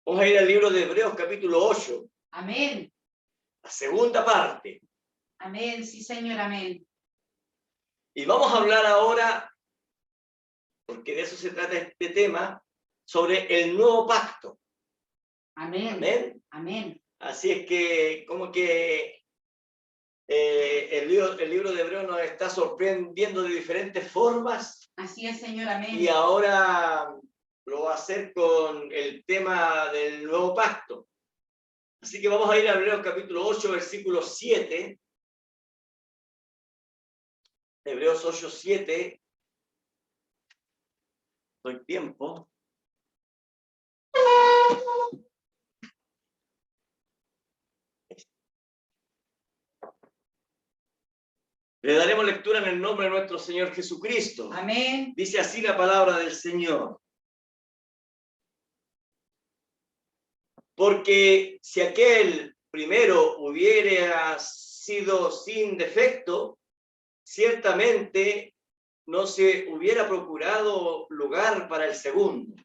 Vamos a ir al libro de Hebreos capítulo 8. Amén. La segunda parte. Amén, sí, Señor, amén. Y vamos a hablar ahora, porque de eso se trata este tema, sobre el nuevo pacto. Amén. Amén. Amén. Así es que, como que el libro de Hebreos nos está sorprendiendo de diferentes formas. Así es, Señor, amén. Y ahora lo va a hacer con el tema del nuevo pacto. Así que vamos a ir a Hebreos capítulo 8, versículo 7. Hebreos 8, 7. Doy tiempo. Le daremos lectura en el nombre de nuestro Señor Jesucristo. Amén. Dice así la palabra del Señor. Porque si aquel primero hubiera sido sin defecto, ciertamente no se hubiera procurado lugar para el segundo.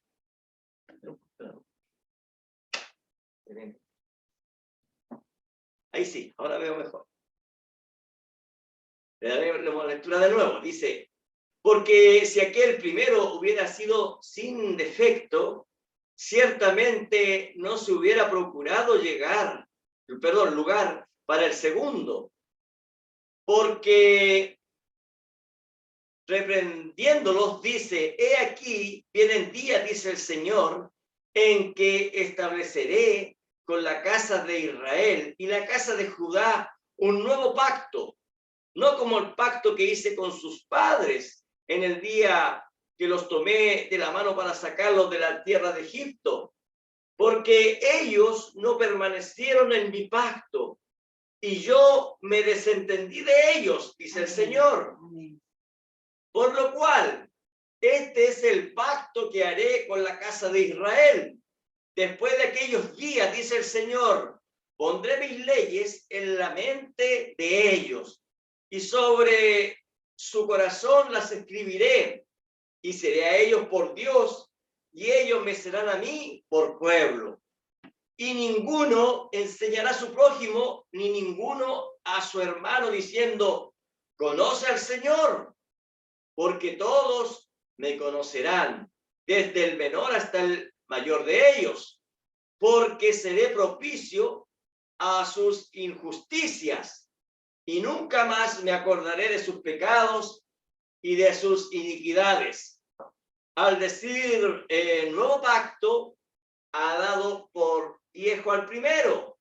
Ahí sí, ahora veo mejor. Le daremos lectura de nuevo. Dice, porque si aquel primero hubiera sido sin defecto, ciertamente no se hubiera procurado lugar para el segundo. Porque reprendiéndolos dice, he aquí, vienen días, dice el Señor, en que estableceré con la casa de Israel y la casa de Judá un nuevo pacto, no como el pacto que hice con sus padres en el día que los tomé de la mano para sacarlos de la tierra de Egipto, porque ellos no permanecieron en mi pacto y yo me desentendí de ellos, dice el Señor. Amén. Por lo cual, este es el pacto que haré con la casa de Israel. Después de aquellos días, dice el Señor, pondré mis leyes en la mente de ellos y sobre su corazón las escribiré y seré a ellos por Dios y ellos me serán a mí por pueblo. Y ninguno enseñará a su prójimo ni ninguno a su hermano diciendo, conoce al Señor, porque todos me conocerán, desde el menor hasta el mayor de ellos, porque seré propicio a sus injusticias, y nunca más me acordaré de sus pecados y de sus iniquidades. Al decir nuevo pacto, ha dado por viejo al primero,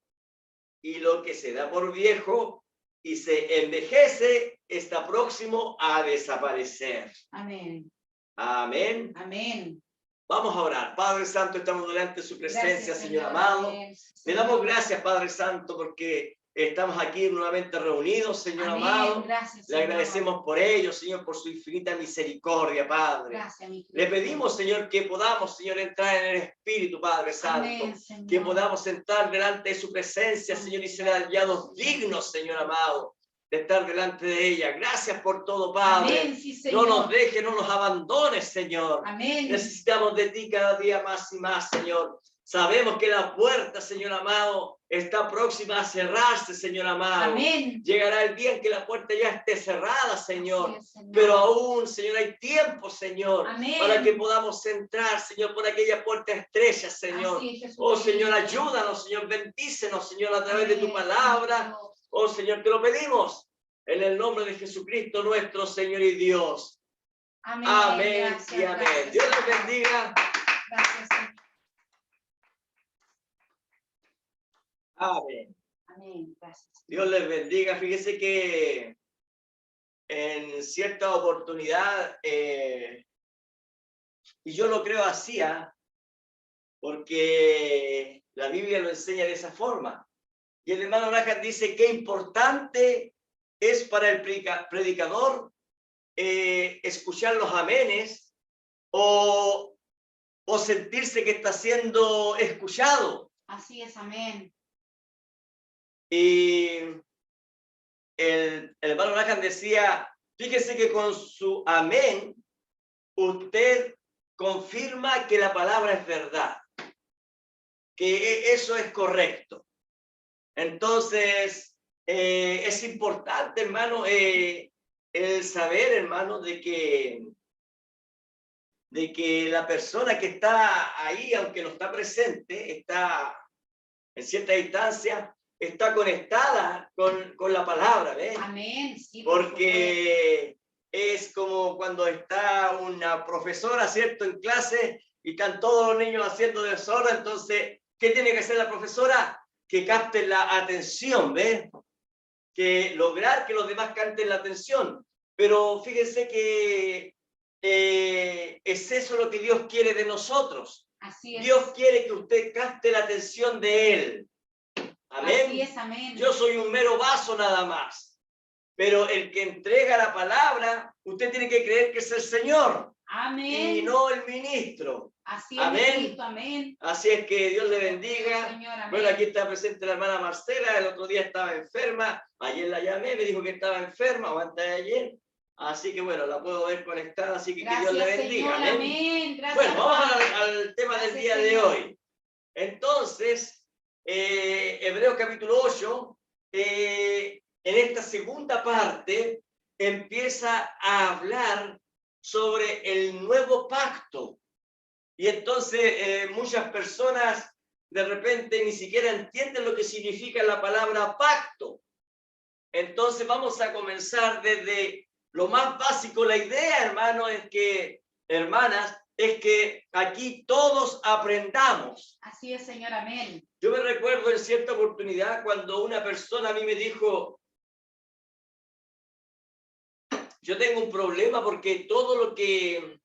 y lo que se da por viejo y se envejece está próximo a desaparecer. Amén. Amén. Amén. Vamos a orar. Padre Santo, estamos delante de su presencia, Gracias, Señor amado. Amén. Le damos gracias, Padre Santo, porque estamos aquí nuevamente reunidos, Señor Amén. amado. Gracias, Le Señor. agradecemos por ello, Señor, por su infinita misericordia, Padre. Gracias, mi Le pedimos, Señor, que podamos, Señor, entrar en el Espíritu, Padre Santo. Amén, Señor. Que podamos entrar delante de su presencia, Amén. Señor, y ser hallados dignos, Señor amado, de estar delante de ella. Gracias por todo, Padre. Amén, sí, Señor. No nos dejes, no nos abandones, Señor. Amén. Necesitamos de ti cada día más y más, Señor. Sabemos que la puerta, Señor amado, está próxima a cerrarse, Señor amado. Amén. Llegará el día en que la puerta ya esté cerrada, Señor. Así es, Señor. Pero aún, Señor, hay tiempo, Señor, Amén. para que podamos entrar, Señor, por aquella puerta estrecha, Señor. Así es, Oh, Señor, ayúdanos, Señor, bendícenos, Señor, a través de tu Amén, palabra. Señor. Oh, Señor, te lo pedimos en el nombre de Jesucristo, nuestro Señor y Dios. Amén. Amén Gracias, y amén. gracias, Dios les Señor. bendiga. Gracias, Señor. Amén. Amén. Gracias. Dios les bendiga. Fíjese que en cierta oportunidad, y yo lo creo así, porque la Biblia lo enseña de esa forma. Y el hermano Branham dice que importante es para el predicador escuchar los amenes o sentirse que está siendo escuchado. Así es, amén. Y el hermano Branham decía, fíjese que con su amén, usted confirma que la palabra es verdad. que eso es correcto. Entonces, es importante, hermano, el saber, hermano, de que la persona que está ahí, aunque no está presente, está en cierta distancia, está conectada con la palabra, ¿ves? Amén. Sí, por supuesto. Porque es como cuando está una profesora, ¿cierto?, en clase y están todos los niños haciendo desorden. Entonces, ¿qué tiene que hacer la profesora? Que capten la atención, ¿ves? Que lograr que los demás capten la atención. Pero fíjense que es eso lo que Dios quiere de nosotros. Así es. Dios quiere que usted capte la atención de Él. Amén. Así es, amén. Yo soy un mero vaso nada más. Pero el que entrega la palabra, usted tiene que creer que es el Señor. Amén. Y no el ministro. Así es, amén. Cristo, amén. Así es que Dios le bendiga. Señor, amén. Bueno, aquí está presente la hermana Marcela. El otro día estaba enferma. Ayer la llamé, me dijo que estaba enferma, o antes de ayer. Así que bueno, la puedo ver conectada. Así que Gracias, que Dios le bendiga. Señor, amén. amén. Gracias, Bueno, vamos al tema Gracias, del día Señor. de hoy. Entonces, Hebreos capítulo 8, en esta segunda parte, empieza a hablar sobre el nuevo pacto. Y entonces muchas personas de repente ni siquiera entienden lo que significa la palabra pacto. Entonces vamos a comenzar desde lo más básico. La idea, hermano, es que, hermanas, es que aquí todos aprendamos. Así es, Señor, amén. Yo me recuerdo en cierta oportunidad cuando una persona a mí me dijo, yo tengo un problema porque todo lo que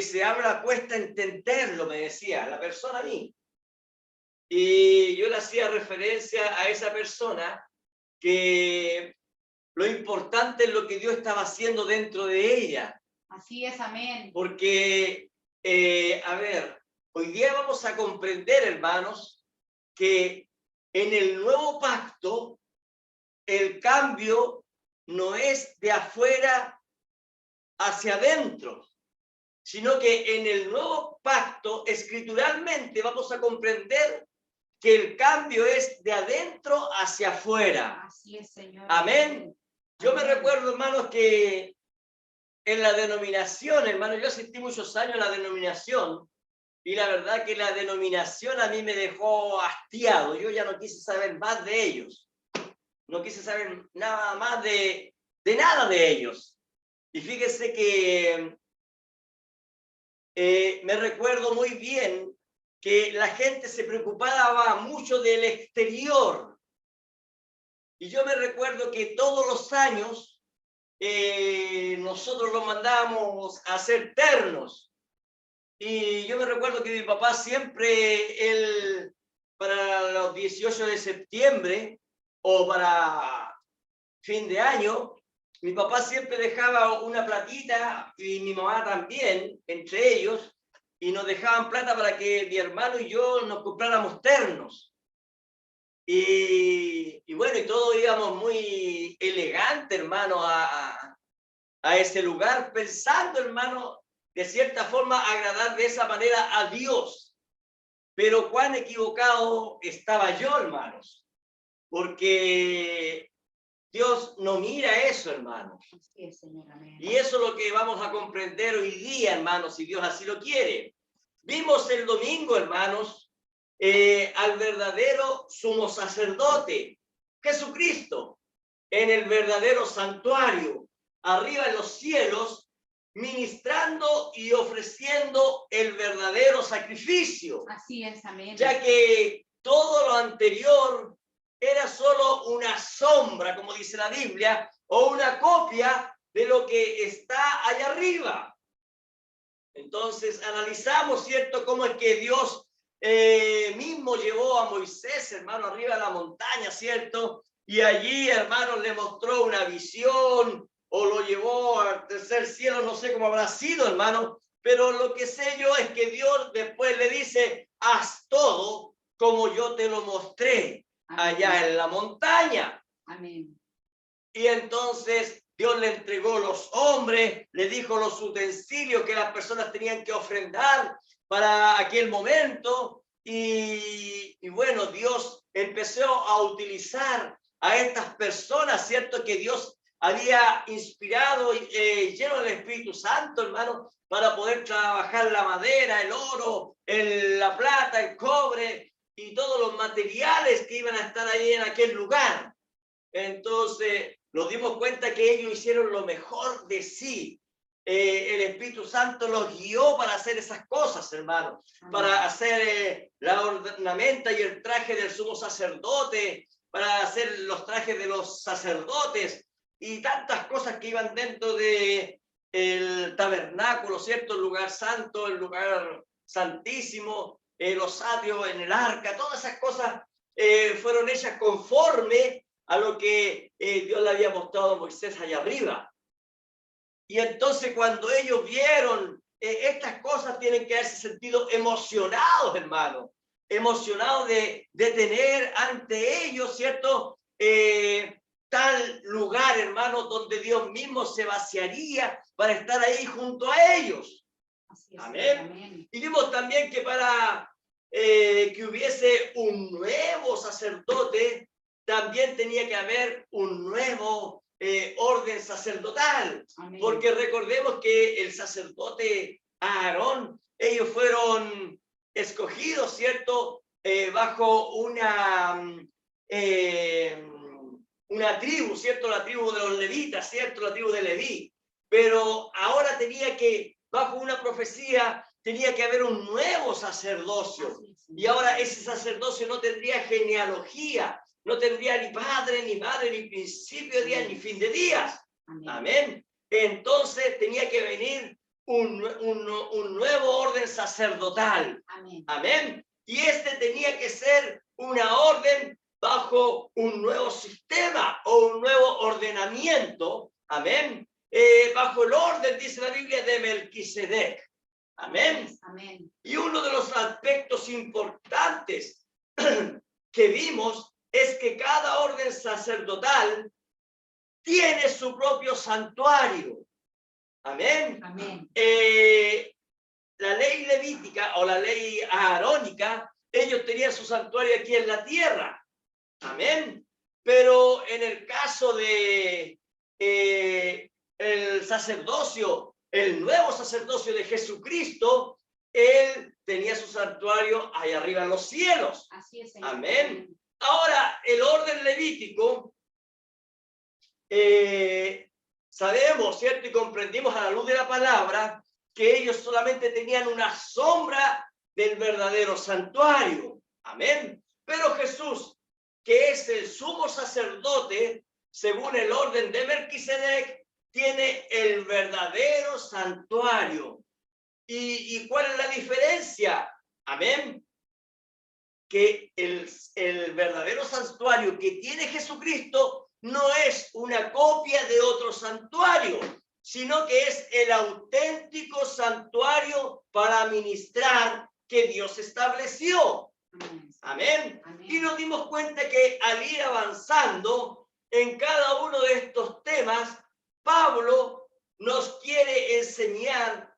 se habla cuesta entenderlo, me decía la persona a mí. Y yo le hacía referencia a esa persona que lo importante es lo que Dios estaba haciendo dentro de ella. Así es, amén. Porque, a ver, hoy día vamos a comprender, hermanos, que en el nuevo pacto el cambio no es de afuera hacia adentro, sino que en el nuevo pacto, escrituralmente, vamos a comprender que el cambio es de adentro hacia afuera. Así es, Señor. Amén. Yo me Amén. recuerdo, hermanos, que en la denominación, hermano, yo asistí muchos años a la denominación, y la verdad que la denominación a mí me dejó hastiado. Yo ya no quise saber más de ellos. No quise saber nada más de nada de ellos. Y fíjese que me recuerdo muy bien que la gente se preocupaba mucho del exterior. Y yo me recuerdo que todos los años nosotros los mandábamos a hacer ternos. Y yo me recuerdo que mi papá siempre, para los 18 de septiembre o para fin de año, mi papá siempre dejaba una platita, y mi mamá también, entre ellos, y nos dejaban plata para que mi hermano y yo nos compráramos ternos. Y bueno, y todos íbamos muy elegante, hermano, a ese lugar, pensando, hermano, de cierta forma agradar de esa manera a Dios. Pero cuán equivocado estaba yo, hermanos, porque Dios no mira eso, hermanos. Así es, Señor, amén. Y eso es lo que vamos a comprender hoy día, hermanos, si Dios así lo quiere. Vimos el domingo, hermanos, al verdadero sumo sacerdote, Jesucristo, en el verdadero santuario, arriba en los cielos, ministrando y ofreciendo el verdadero sacrificio. Así es, amén. Ya que todo lo anterior era solo una sombra, como dice la Biblia, o una copia de lo que está allá arriba. Entonces analizamos, ¿cierto?, cómo es que Dios mismo llevó a Moisés, hermano, arriba de la montaña, ¿cierto? Y allí, hermano, le mostró una visión, o lo llevó al tercer cielo, no sé cómo habrá sido, hermano, pero lo que sé yo es que Dios después le dice, haz todo como yo te lo mostré allá en la montaña. Amén. Y entonces Dios le entregó los hombres, le dijo los utensilios que las personas tenían que ofrendar para aquel momento y bueno, Dios empezó a utilizar a estas personas, ¿cierto? Que Dios había inspirado, lleno del Espíritu Santo, hermano, para poder trabajar la madera, el oro, la plata, el cobre y todos los materiales que iban a estar ahí en aquel lugar. Entonces nos dimos cuenta que ellos hicieron lo mejor de sí. El Espíritu Santo los guió para hacer esas cosas, hermano, para hacer la ornamenta y el traje del sumo sacerdote, para hacer los trajes de los sacerdotes y tantas cosas que iban dentro de el tabernáculo, ¿cierto? El lugar santo, el lugar santísimo, los atrios en el arca, todas esas cosas fueron hechas conforme a lo que Dios le había mostrado a Moisés allá arriba. Y entonces cuando ellos vieron estas cosas, tienen que haberse sentido emocionados, hermano, emocionados de tener ante ellos, ¿cierto? Tal lugar, hermano, donde Dios mismo se vaciaría para estar ahí junto a ellos. Así es, Amén. amén. Y vimos también que para que hubiese un nuevo sacerdote, también tenía que haber un nuevo orden sacerdotal. Amén. Porque recordemos que el sacerdote Aarón, ellos fueron escogidos, ¿cierto? Bajo una tribu, ¿cierto? La tribu de los levitas, ¿cierto? La tribu de Leví. Pero ahora tenía que, bajo una profecía, tenía que haber un nuevo sacerdocio. Y ahora ese sacerdocio no tendría genealogía, no tendría ni padre, ni madre, ni principio de días, ni fin de días. Amén. Entonces tenía que venir un nuevo orden sacerdotal. Amén. Amén. Y este tenía que ser una orden bajo un nuevo sistema o un nuevo ordenamiento. Amén. Bajo el orden, dice la Biblia, de Melquisedec. Amén. Amén. Y uno de los aspectos importantes que vimos es que cada orden sacerdotal tiene su propio santuario. Amén. Amén. La ley levítica o la ley aarónica, ellos tenían su santuario aquí en la tierra. Amén. Pero en el caso de el sacerdocio, el nuevo sacerdocio de Jesucristo, él tenía su santuario allá arriba en los cielos. Así es, Señor. Amén. Ahora, el orden levítico, sabemos, ¿cierto? Y comprendimos a la luz de la palabra que ellos solamente tenían una sombra del verdadero santuario. Amén. Pero Jesús, que es el sumo sacerdote, según el orden de Melquisedec, tiene el verdadero santuario. ¿Y cuál es la diferencia? Amén. Que el verdadero santuario que tiene Jesucristo no es una copia de otro santuario, sino que es el auténtico santuario para ministrar que Dios estableció. Amén. Amén. Y nos dimos cuenta que al ir avanzando en cada uno de estos temas, Pablo nos quiere enseñar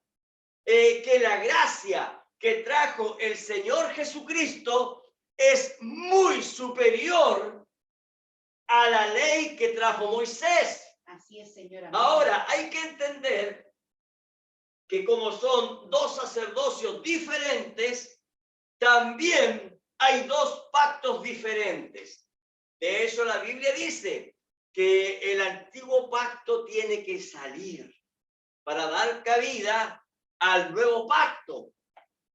que la gracia que trajo el Señor Jesucristo es muy superior a la ley que trajo Moisés. Así es, Señor. Amén. Ahora, hay que entender que como son dos sacerdocios diferentes, también hay dos pactos diferentes. De hecho, la Biblia dice que el antiguo pacto tiene que salir para dar cabida al nuevo pacto.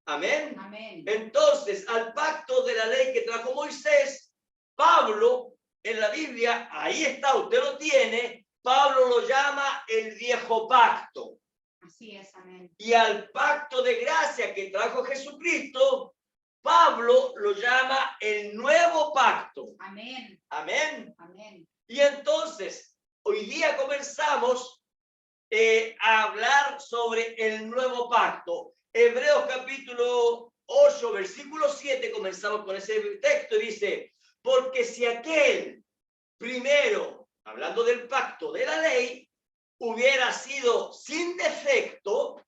Amén. Amén. Entonces, al pacto de la ley que trajo Moisés, Pablo, en la Biblia, ahí está, usted lo tiene, Pablo lo llama el viejo pacto. Así es, amén. Y al pacto de gracia que trajo Jesucristo, Pablo lo llama el nuevo pacto. Amén. Amén. Amén. Y entonces, hoy día comenzamos a hablar sobre el nuevo pacto. Hebreos capítulo 8, versículo 7, comenzamos con ese texto y dice, porque si aquel primero, hablando del pacto de la ley, hubiera sido sin defecto,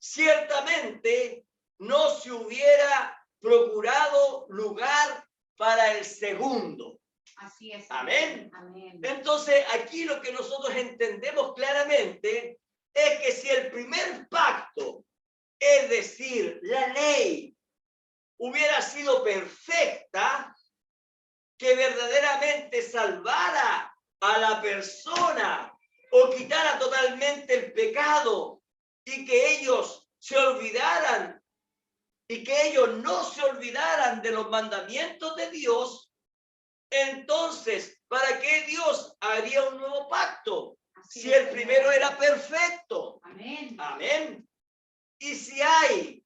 ciertamente no se hubiera procurado lugar para el segundo. Así es. Amén. Amén. Entonces, aquí lo que nosotros entendemos claramente es que si el primer pacto, es decir, la ley, hubiera sido perfecta, que verdaderamente salvara a la persona o quitara totalmente el pecado y que ellos se olvidaran y que ellos no se olvidaran de los mandamientos de Dios, entonces, ¿para qué Dios haría un nuevo pacto? Así Si es, el primero era perfecto. Amén. Amén. Y si hay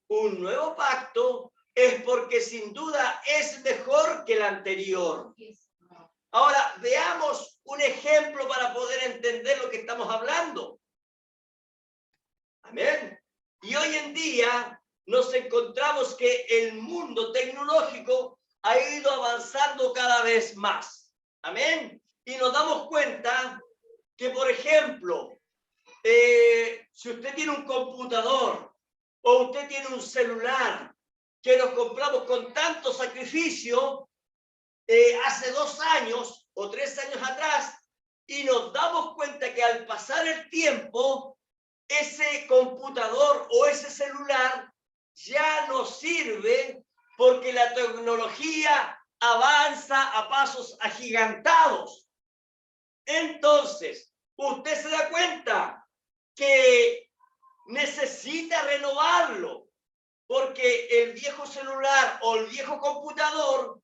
un nuevo pacto, es porque sin duda es mejor que el anterior. Ahora, veamos un ejemplo para poder entender lo que estamos hablando. Amén. Y hoy en día nos encontramos que el mundo tecnológico ha ido avanzando cada vez más. Amén. Y nos damos cuenta que, por ejemplo, si usted tiene un computador o usted tiene un celular que nos compramos con tanto sacrificio hace 2 años o 3 años atrás, y nos damos cuenta que al pasar el tiempo, ese computador o ese celular ya no sirve porque la tecnología avanza a pasos agigantados. Entonces, usted se da cuenta que necesita renovarlo porque el viejo celular o el viejo computador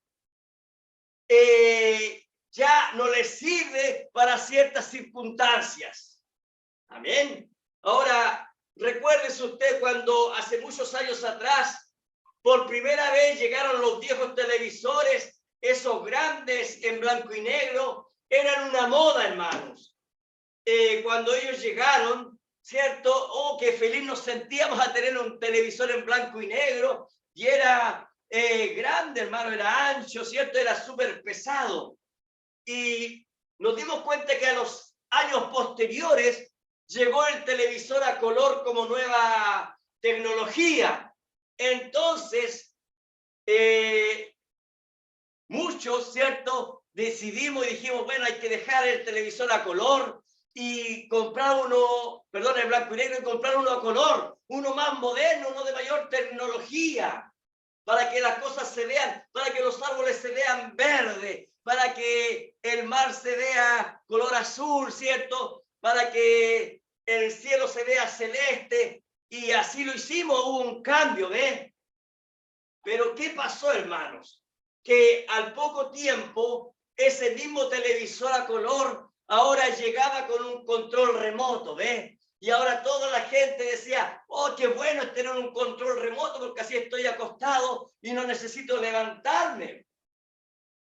ya no le sirve para ciertas circunstancias. Amén. Ahora, recuérdese usted cuando hace muchos años atrás, por primera vez llegaron los viejos televisores, esos grandes en blanco y negro, eran una moda, hermanos. Cuando ellos llegaron, ¿cierto? Oh, qué feliz nos sentíamos a tener un televisor en blanco y negro, y era grande, hermano, era ancho, ¿cierto? Era súper pesado. Y nos dimos cuenta que a los años posteriores llegó el televisor a color como nueva tecnología. Entonces, muchos, ¿cierto? Decidimos y dijimos, bueno, hay que dejar el televisor a color y comprar uno, perdón, el blanco y negro, y comprar uno a color, uno más moderno, uno de mayor tecnología, para que las cosas se vean, para que los árboles se vean verdes, para que el mar se vea color azul, ¿cierto? Para que el cielo se vea celeste, y así lo hicimos, hubo un cambio, ¿ves? Pero ¿qué pasó, hermanos? Que al poco tiempo, ese mismo televisor a color ahora llegaba con un control remoto, ¿ves? Y ahora toda la gente decía, oh, qué bueno es tener un control remoto porque así estoy acostado y no necesito levantarme.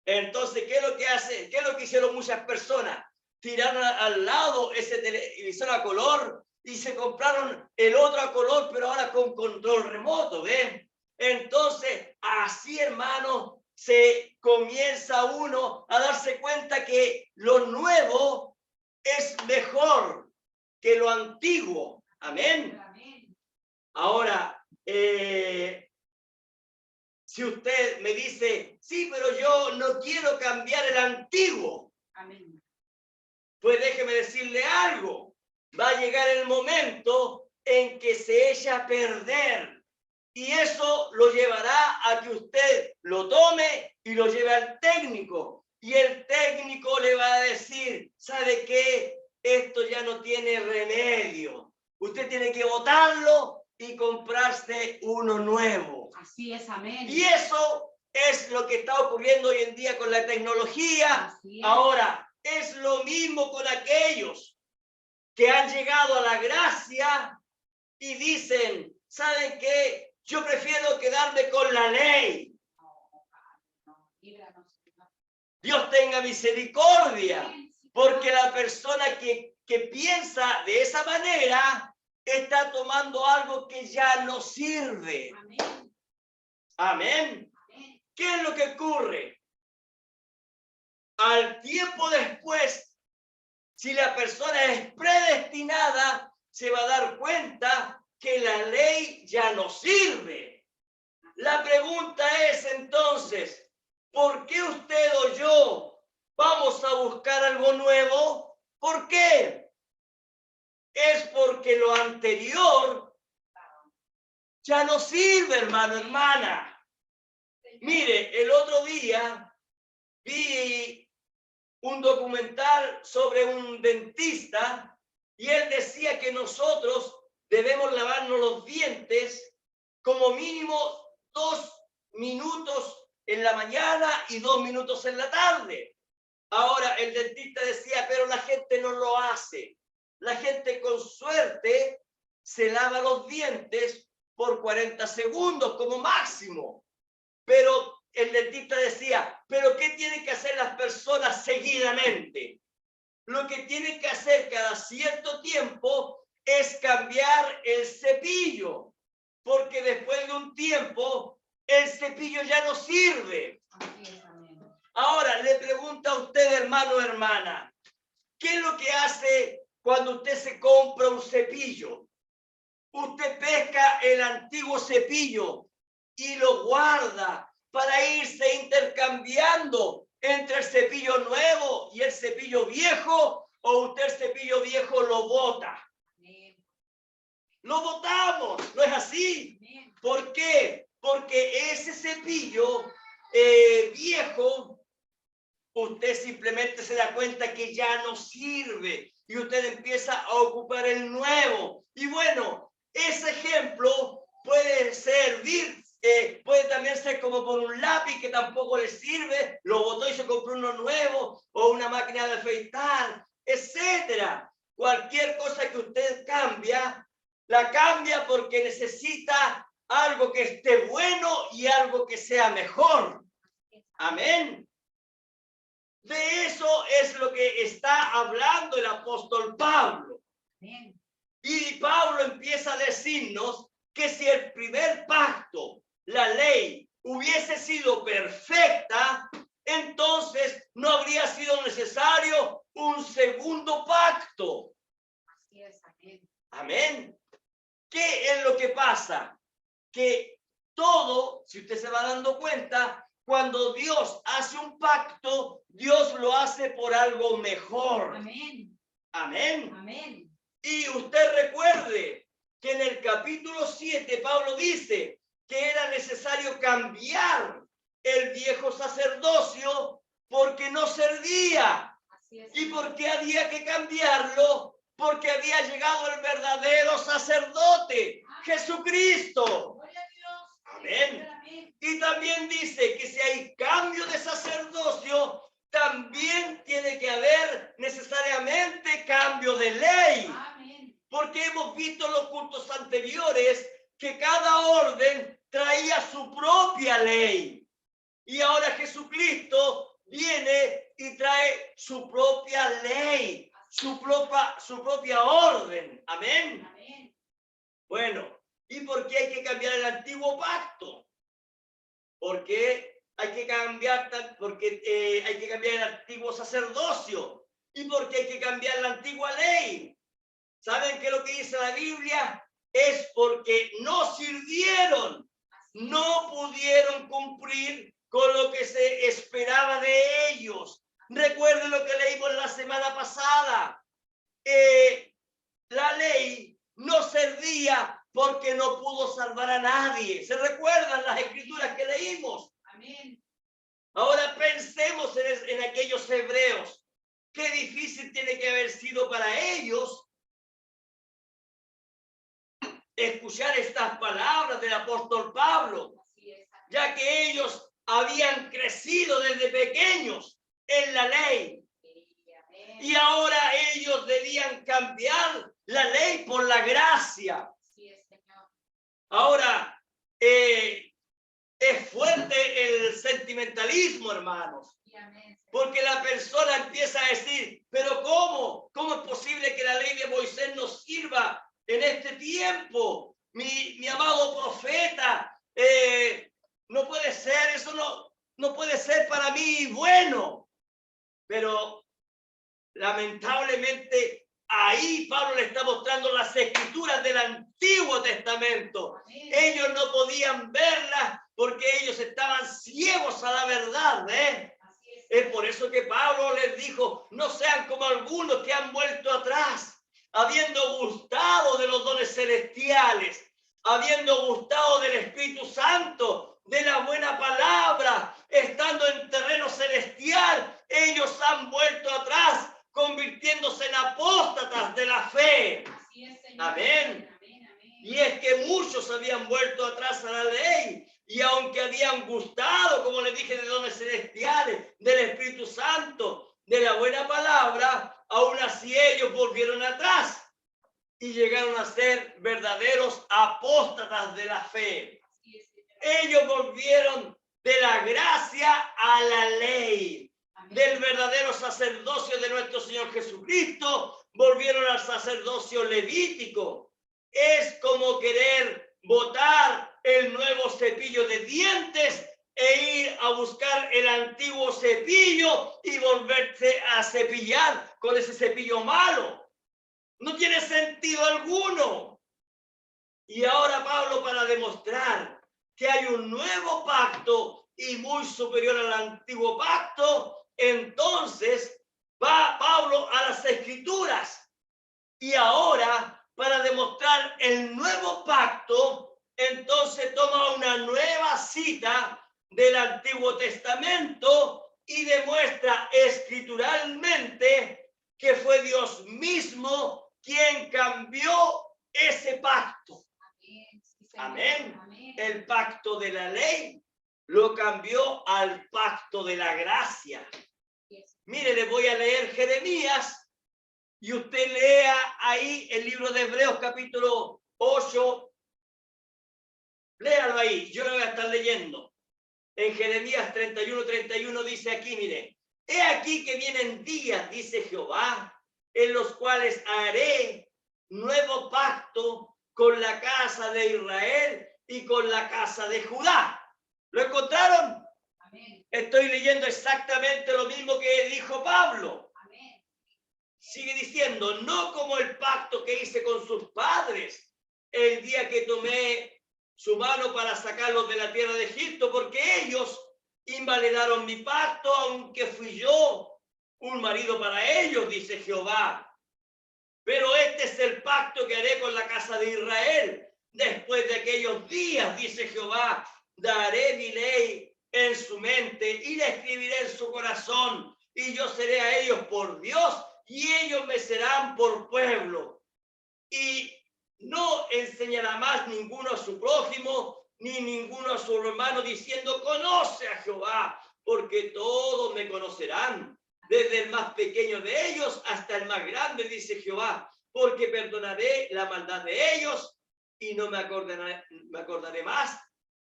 Entonces, ¿qué es lo que hace? ¿Qué es lo que hicieron muchas personas? Tiraron al lado ese televisor a color y se compraron el otro a color, pero ahora con control remoto, ¿ven? Entonces, así, hermano, se comienza uno a darse cuenta que lo nuevo es mejor que lo antiguo. Amén. Ahora, si usted me dice, sí, pero yo no quiero cambiar el antiguo. Amén. Pues déjeme decirle algo. Va a llegar el momento en que se echa a perder. Y eso lo llevará a que usted lo tome y lo lleve al técnico. Y el técnico le va a decir, ¿sabe qué? Esto ya no tiene remedio. Usted tiene que botarlo y comprarse uno nuevo. Así es, amén. Y eso es lo que está ocurriendo hoy en día con la tecnología. Ahora, es lo mismo con aquellos que han llegado a la gracia y dicen, ¿saben qué? Yo prefiero quedarme con la ley. Dios tenga misericordia, porque la persona que piensa de esa manera está tomando algo que ya no sirve. Amén. Amén. ¿Qué es lo que ocurre? Al tiempo después, si la persona es predestinada, se va a dar cuenta que la ley ya no sirve. La pregunta es entonces, ¿por qué usted o yo vamos a buscar algo nuevo? ¿Por qué? Es porque lo anterior ya no sirve, hermano, hermana. Mire, el otro día vi un documental sobre un dentista y él decía que nosotros debemos lavarnos los dientes como mínimo 2 minutos en la mañana y 2 minutos en la tarde. Ahora el dentista decía, pero la gente no lo hace. La gente con suerte se lava los dientes por 40 segundos como máximo. Pero el dentista decía, pero ¿qué tienen que hacer las personas seguidamente? Lo que tienen que hacer cada cierto tiempo es cambiar el cepillo, porque después de un tiempo el cepillo ya no sirve. Ahora le pregunto a usted, hermano o hermana, ¿qué es lo que hace cuando usted se compra un cepillo? Usted pesca el antiguo cepillo y lo guarda para irse intercambiando entre el cepillo nuevo y el cepillo viejo, o usted el cepillo viejo lo bota. Lo botamos, ¿no es así? ¿Por qué? Porque ese cepillo viejo, usted simplemente se da cuenta que ya no sirve y usted empieza a ocupar el nuevo. Y bueno, ese ejemplo puede servir, puede también ser como por un lápiz que tampoco le sirve, lo botó y se compró uno nuevo, o una máquina de afeitar, etcétera. Cualquier cosa que usted cambia, la cambia porque necesita algo que esté bueno y algo que sea mejor. Amén. De eso es lo que está hablando el apóstol Pablo. Amén. Y Pablo empieza a decirnos que si el primer pacto, la ley, hubiese sido perfecta, entonces no habría sido necesario un segundo pacto. Así es, amén. Amén. ¿Qué es lo que pasa? Que todo, si usted se va dando cuenta, cuando Dios hace un pacto, Dios lo hace por algo mejor. Amén. Amén. Amén. Y usted recuerde que en el capítulo 7 Pablo dice que era necesario cambiar el viejo sacerdocio porque no servía. Así es. ¿Y por qué había que cambiarlo? Porque había llegado el verdadero sacerdote, Jesucristo. Amén. Y también dice que si hay cambio de sacerdocio, también tiene que haber necesariamente cambio de ley. Amén. Porque hemos visto en los cultos anteriores que cada orden traía su propia ley. Y ahora Jesucristo viene y trae su propia ley, su propia orden. Amén. Amén. Bueno, ¿y por qué hay que cambiar el antiguo pacto? Porque hay que cambiar el antiguo sacerdocio. ¿Y por qué hay que cambiar la antigua ley? ¿Saben qué es lo que dice la Biblia? Es porque no sirvieron, no pudieron cumplir con lo que se esperaba de ellos. Recuerden lo que leímos la semana pasada. La ley no servía porque no pudo salvar a nadie. ¿Se recuerdan las escrituras que leímos? Amén. Ahora pensemos en aquellos hebreos. Qué difícil tiene que haber sido para ellos escuchar estas palabras del apóstol Pablo, ya que ellos habían crecido desde pequeños en la ley. Y ahora ellos debían cambiar la ley por la gracia. Ahora, es fuerte el sentimentalismo, hermanos. Porque la persona empieza a decir, pero ¿cómo? ¿Cómo es posible que la ley de Moisés nos sirva en este tiempo? Mi amado profeta, no puede ser, eso no puede ser para mí bueno. Pero lamentablemente ahí Pablo le está mostrando las escrituras del Antiguo Testamento. Amén. Ellos no podían verlas porque ellos estaban ciegos a la verdad, Así es. Es por eso que Pablo les dijo, no sean como algunos que han vuelto atrás, habiendo gustado de los dones celestiales, habiendo gustado del Espíritu Santo, de la buena palabra, estando en terreno celestial, ellos han vuelto atrás, convirtiéndose en apóstatas de la fe. Así es, Señor. Amén. Amén, amén. Y es que muchos habían vuelto atrás a la ley, y aunque habían gustado, como les dije, de dones celestiales, del Espíritu Santo, de la buena palabra, aún así ellos volvieron atrás y llegaron a ser verdaderos apóstatas de la fe. Así es, Señor. Ellos volvieron de la gracia a la ley, Amén. del verdadero sacerdocio de nuestro Señor Jesucristo, volvieron al sacerdocio levítico. Es como querer botar el nuevo cepillo de dientes e ir a buscar el antiguo cepillo y volverse a cepillar con ese cepillo malo. No tiene sentido alguno. Y ahora Pablo, para demostrar que hay un nuevo pacto y muy superior al antiguo pacto, entonces va Pablo a las Escrituras. Y ahora, para demostrar el nuevo pacto, entonces toma una nueva cita del Antiguo Testamento y demuestra escrituralmente que fue Dios mismo quien cambió ese pacto. Amén. Sí, Señor. Amén. Amén. El pacto de la ley lo cambió al pacto de la gracia. Así es. Mire, le voy a leer Jeremías y usted lea ahí el libro de Hebreos capítulo 8. Léalo ahí, yo lo voy a estar leyendo. En Jeremías 31 dice aquí, mire, he aquí que vienen días, dice Jehová, en los cuales haré nuevo pacto con la casa de Israel y con la casa de Judá. ¿Lo encontraron? Amén. Estoy leyendo exactamente lo mismo que dijo Pablo. Amén. Sigue diciendo, no como el pacto que hice con sus padres el día que tomé su mano para sacarlos de la tierra de Egipto, porque ellos invalidaron mi pacto, aunque fui yo un marido para ellos, dice Jehová. Pero este es el pacto que haré con la casa de Israel. Después de aquellos días, dice Jehová, daré mi ley en su mente y la escribiré en su corazón, y yo seré a ellos por Dios, y ellos me serán por pueblo. Y no enseñará más ninguno a su prójimo, ni ninguno a su hermano, diciendo, conoce a Jehová, porque todos me conocerán, desde el más pequeño de ellos hasta el más grande, dice Jehová, porque perdonaré la maldad de ellos y no me acordaré más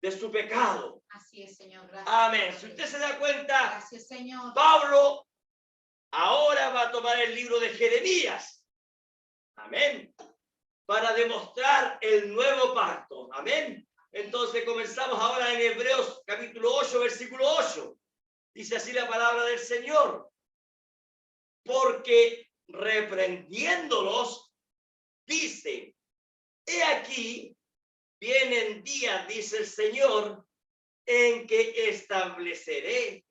de su pecado. Así es, Señor. Gracias. Amén. Si usted se da cuenta, Gracias, Señor. Pablo ahora va a tomar el libro de Jeremías. Amén. Para demostrar el nuevo pacto. Amén. Entonces comenzamos ahora en Hebreos capítulo 8, versículo 8. Dice así la palabra del Señor. Porque reprendiéndolos, dice, he aquí, vienen días, dice el Señor, en que estableceré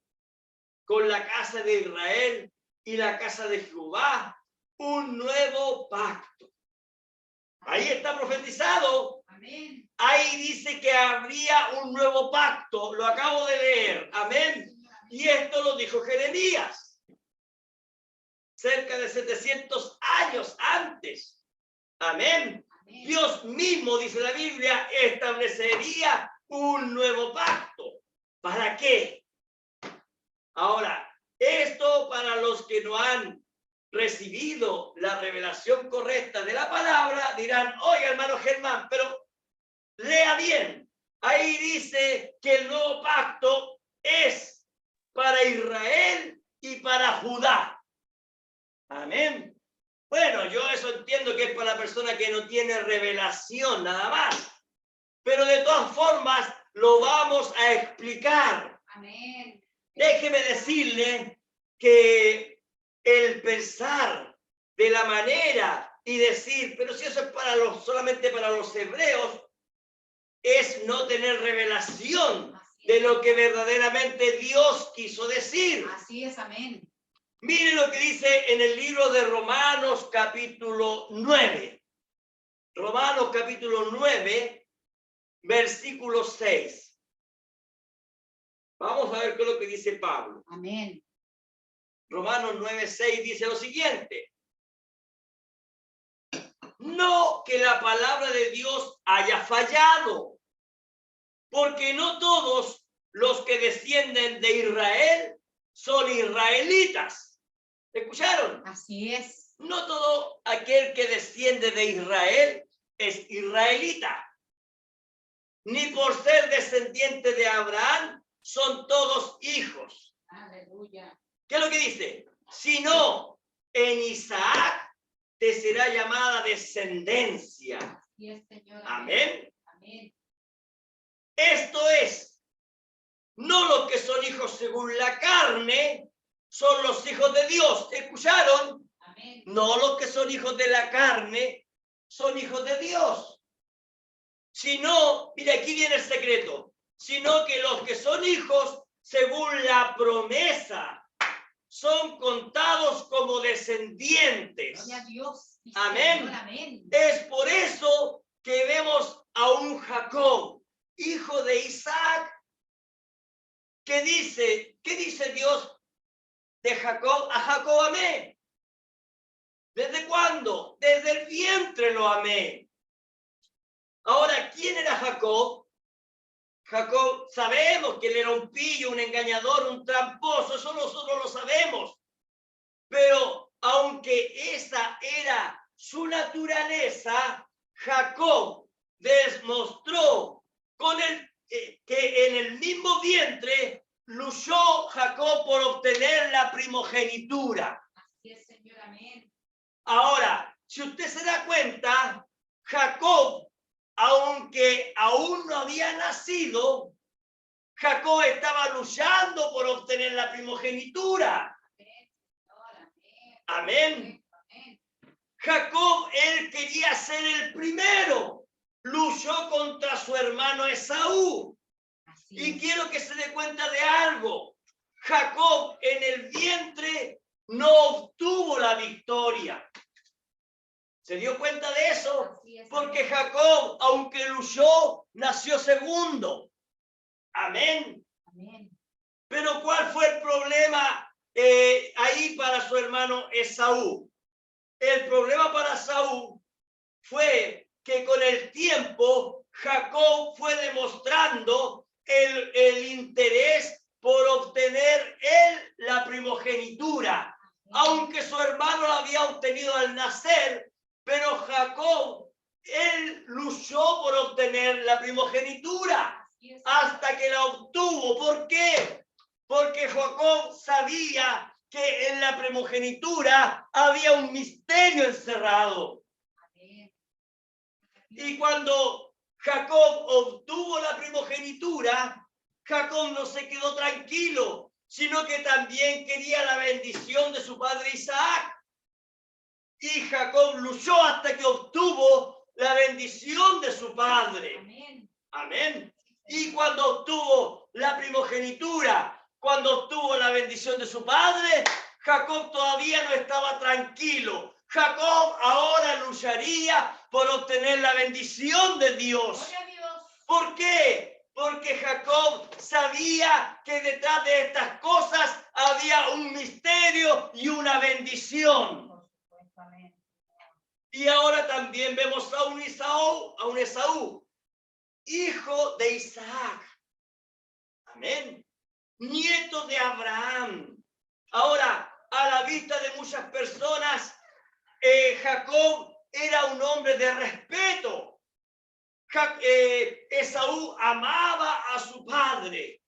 con la casa de Israel y la casa de Jehová un nuevo pacto. Ahí está profetizado. Amén. Ahí dice que habría un nuevo pacto. Lo acabo de leer. Amén. Y esto lo dijo Jeremías. Cerca de 700 años antes. Amén. Amén. Dios mismo, dice la Biblia, establecería un nuevo pacto. ¿Para qué? Ahora, esto para los que no han recibido la revelación correcta de la palabra, dirán, oye, hermano Germán, pero lea bien. Ahí dice que el nuevo pacto es para Israel y para Judá. Amén. Bueno, yo eso entiendo que es para la persona que no tiene revelación nada más. Pero de todas formas, lo vamos a explicar. Amén. Déjeme decirle que el pensar de la manera y decir, pero si eso es para solamente para los hebreos, es no tener revelación de lo que verdaderamente Dios quiso decir. Así es, amén. Miren lo que dice en el libro de Romanos capítulo 9. Romanos capítulo 9, versículo 6. Vamos a ver qué es lo que dice Pablo. Amén. Romanos 9, 6 dice lo siguiente. No que la palabra de Dios haya fallado, porque no todos los que descienden de Israel son israelitas. ¿Escucharon? Así es. No todo aquel que desciende de Israel es israelita. Ni por ser descendiente de Abraham son todos hijos. Aleluya. ¿Qué es lo que dice? Sino en Isaac te será llamada descendencia. Así es, Señor. Amén. Amén. Esto es, no los que son hijos según la carne, son los hijos de Dios. ¿Escucharon? Amén. No los que son hijos de la carne, son hijos de Dios. Sino, mira, aquí viene el secreto, sino que los que son hijos según la promesa son contados como descendientes. Gloria a Dios. Sí, Amén. Señor, amén. Es por eso que vemos a un Jacob, hijo de Isaac, que dice, ¿qué dice Dios de Jacob? A Jacob amé. ¿Desde cuándo? Desde el vientre lo amé. Ahora, ¿quién era Jacob? Jacob, sabemos que él era un pillo, un engañador, un tramposo, eso nosotros lo sabemos. Pero aunque esa era su naturaleza, Jacob demostró con que en el mismo vientre luchó Jacob por obtener la primogenitura. Así es, Señor, amén. Ahora, si usted se da cuenta, Jacob, aunque aún no había nacido, Jacob estaba luchando por obtener la primogenitura. Amén. Amén. Jacob, él quería ser el primero. Luchó contra su hermano Esaú. Así Y es. quiero que se dé cuenta de algo. Jacob en el vientre no obtuvo la victoria. ¿Se dio cuenta de eso? Así es, Porque amén. Jacob, aunque luchó, nació segundo. Amén. Amén. Pero ¿cuál fue el problema ahí para su hermano Esaú? El problema para Saúl fue que con el tiempo Jacob fue demostrando el interés por obtener él la primogenitura, aunque su hermano la había obtenido al nacer, pero Jacob, él luchó por obtener la primogenitura Así es. hasta que la obtuvo. ¿Por qué? Porque Jacob sabía que en la primogenitura había un misterio encerrado. Amén. Y cuando Jacob obtuvo la primogenitura, Jacob no se quedó tranquilo, sino que también quería la bendición de su padre Isaac. Y Jacob luchó hasta que obtuvo la bendición de su padre. Amén. Amén. Y cuando obtuvo la primogenitura, cuando obtuvo la bendición de su padre, Jacob todavía no estaba tranquilo. Jacob ahora lucharía por obtener la bendición de Dios. Gloria a Dios. ¿Por qué? Porque Jacob sabía que detrás de estas cosas había un misterio y una bendición. Por supuesto, amén. Y ahora también vemos a un Esaú, hijo de Isaac. Amén. Nieto de Abraham. Ahora, a la vista de muchas personas, Jacob era un hombre de respeto. Esaú amaba a su padre.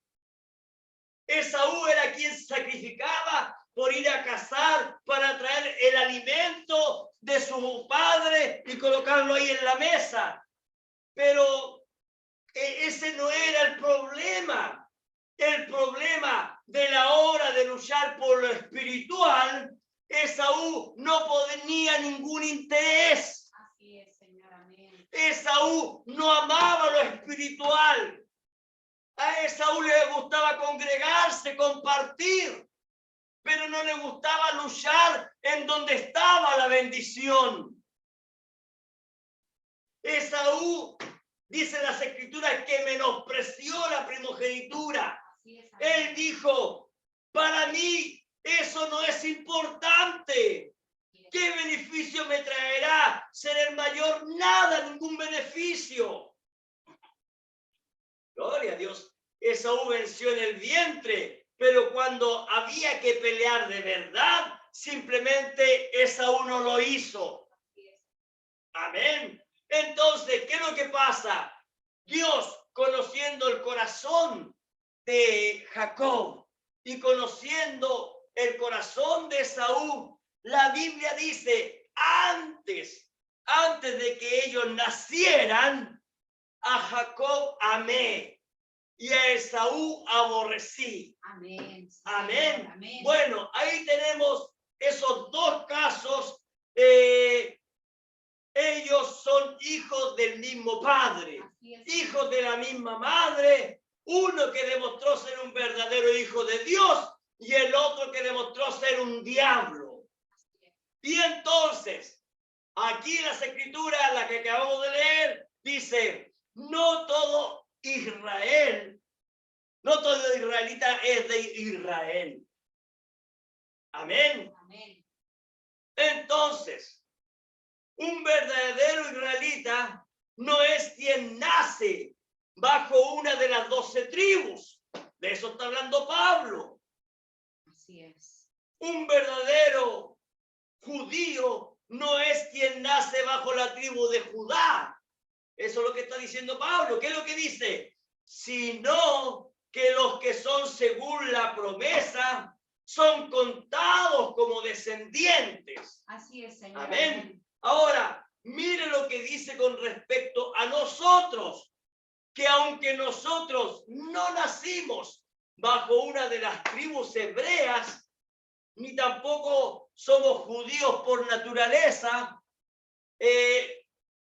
Esaú era quien sacrificaba por ir a cazar para traer el alimento de su padre y colocarlo ahí en la mesa. Pero ese no era el problema. El problema de la hora de luchar por lo espiritual Esaú no tenía ningún interés. Así es, Señor, amén. Esaú no amaba lo espiritual. A Esaú le gustaba congregarse, compartir, pero no le gustaba luchar en donde estaba la bendición. Esaú, dice las escrituras, que menospreció la primogenitura. Así es, Él amén. dijo, para mí eso no es importante. ¿Qué beneficio me traerá ser el mayor? Nada, ningún beneficio. Gloria a Dios. Esaú venció en el vientre, pero cuando había que pelear de verdad, simplemente Esaú no lo hizo. Así es. Amén. Entonces, ¿qué es lo que pasa? Dios, conociendo el corazón de Jacob y conociendo el corazón de Esaú, la Biblia dice, antes de que ellos nacieran, a Jacob amé y a Esaú aborrecí. Amén. Sí, Amén. Señor, amén. Bueno, ahí tenemos esos dos casos. Ellos son hijos del mismo padre, Así es, hijos de la misma madre, uno que demostró ser un verdadero hijo de Dios y el otro que demostró ser un diablo. Así es. Y entonces, aquí las escrituras, la que acabamos de leer, dice, no todo Israel, no todo israelita es de Israel. Amén. Amén. Entonces, un verdadero israelita no es quien nace bajo una de las 12 tribus. De eso está hablando Pablo. Así es. Un verdadero judío no es quien nace bajo la tribu de Judá. Eso es lo que está diciendo Pablo. ¿Qué es lo que dice? Sino que los que son según la promesa son contados como descendientes. Así es, Señor. Amén. Ahora, mire lo que dice con respecto a nosotros, que aunque nosotros no nacimos bajo una de las tribus hebreas, ni tampoco somos judíos por naturaleza,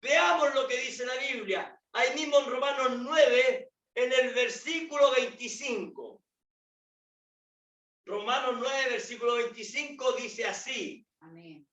veamos lo que dice la Biblia. Ahí mismo en Romanos 9, en el versículo 25. Romanos 9, versículo 25 dice así. Amén.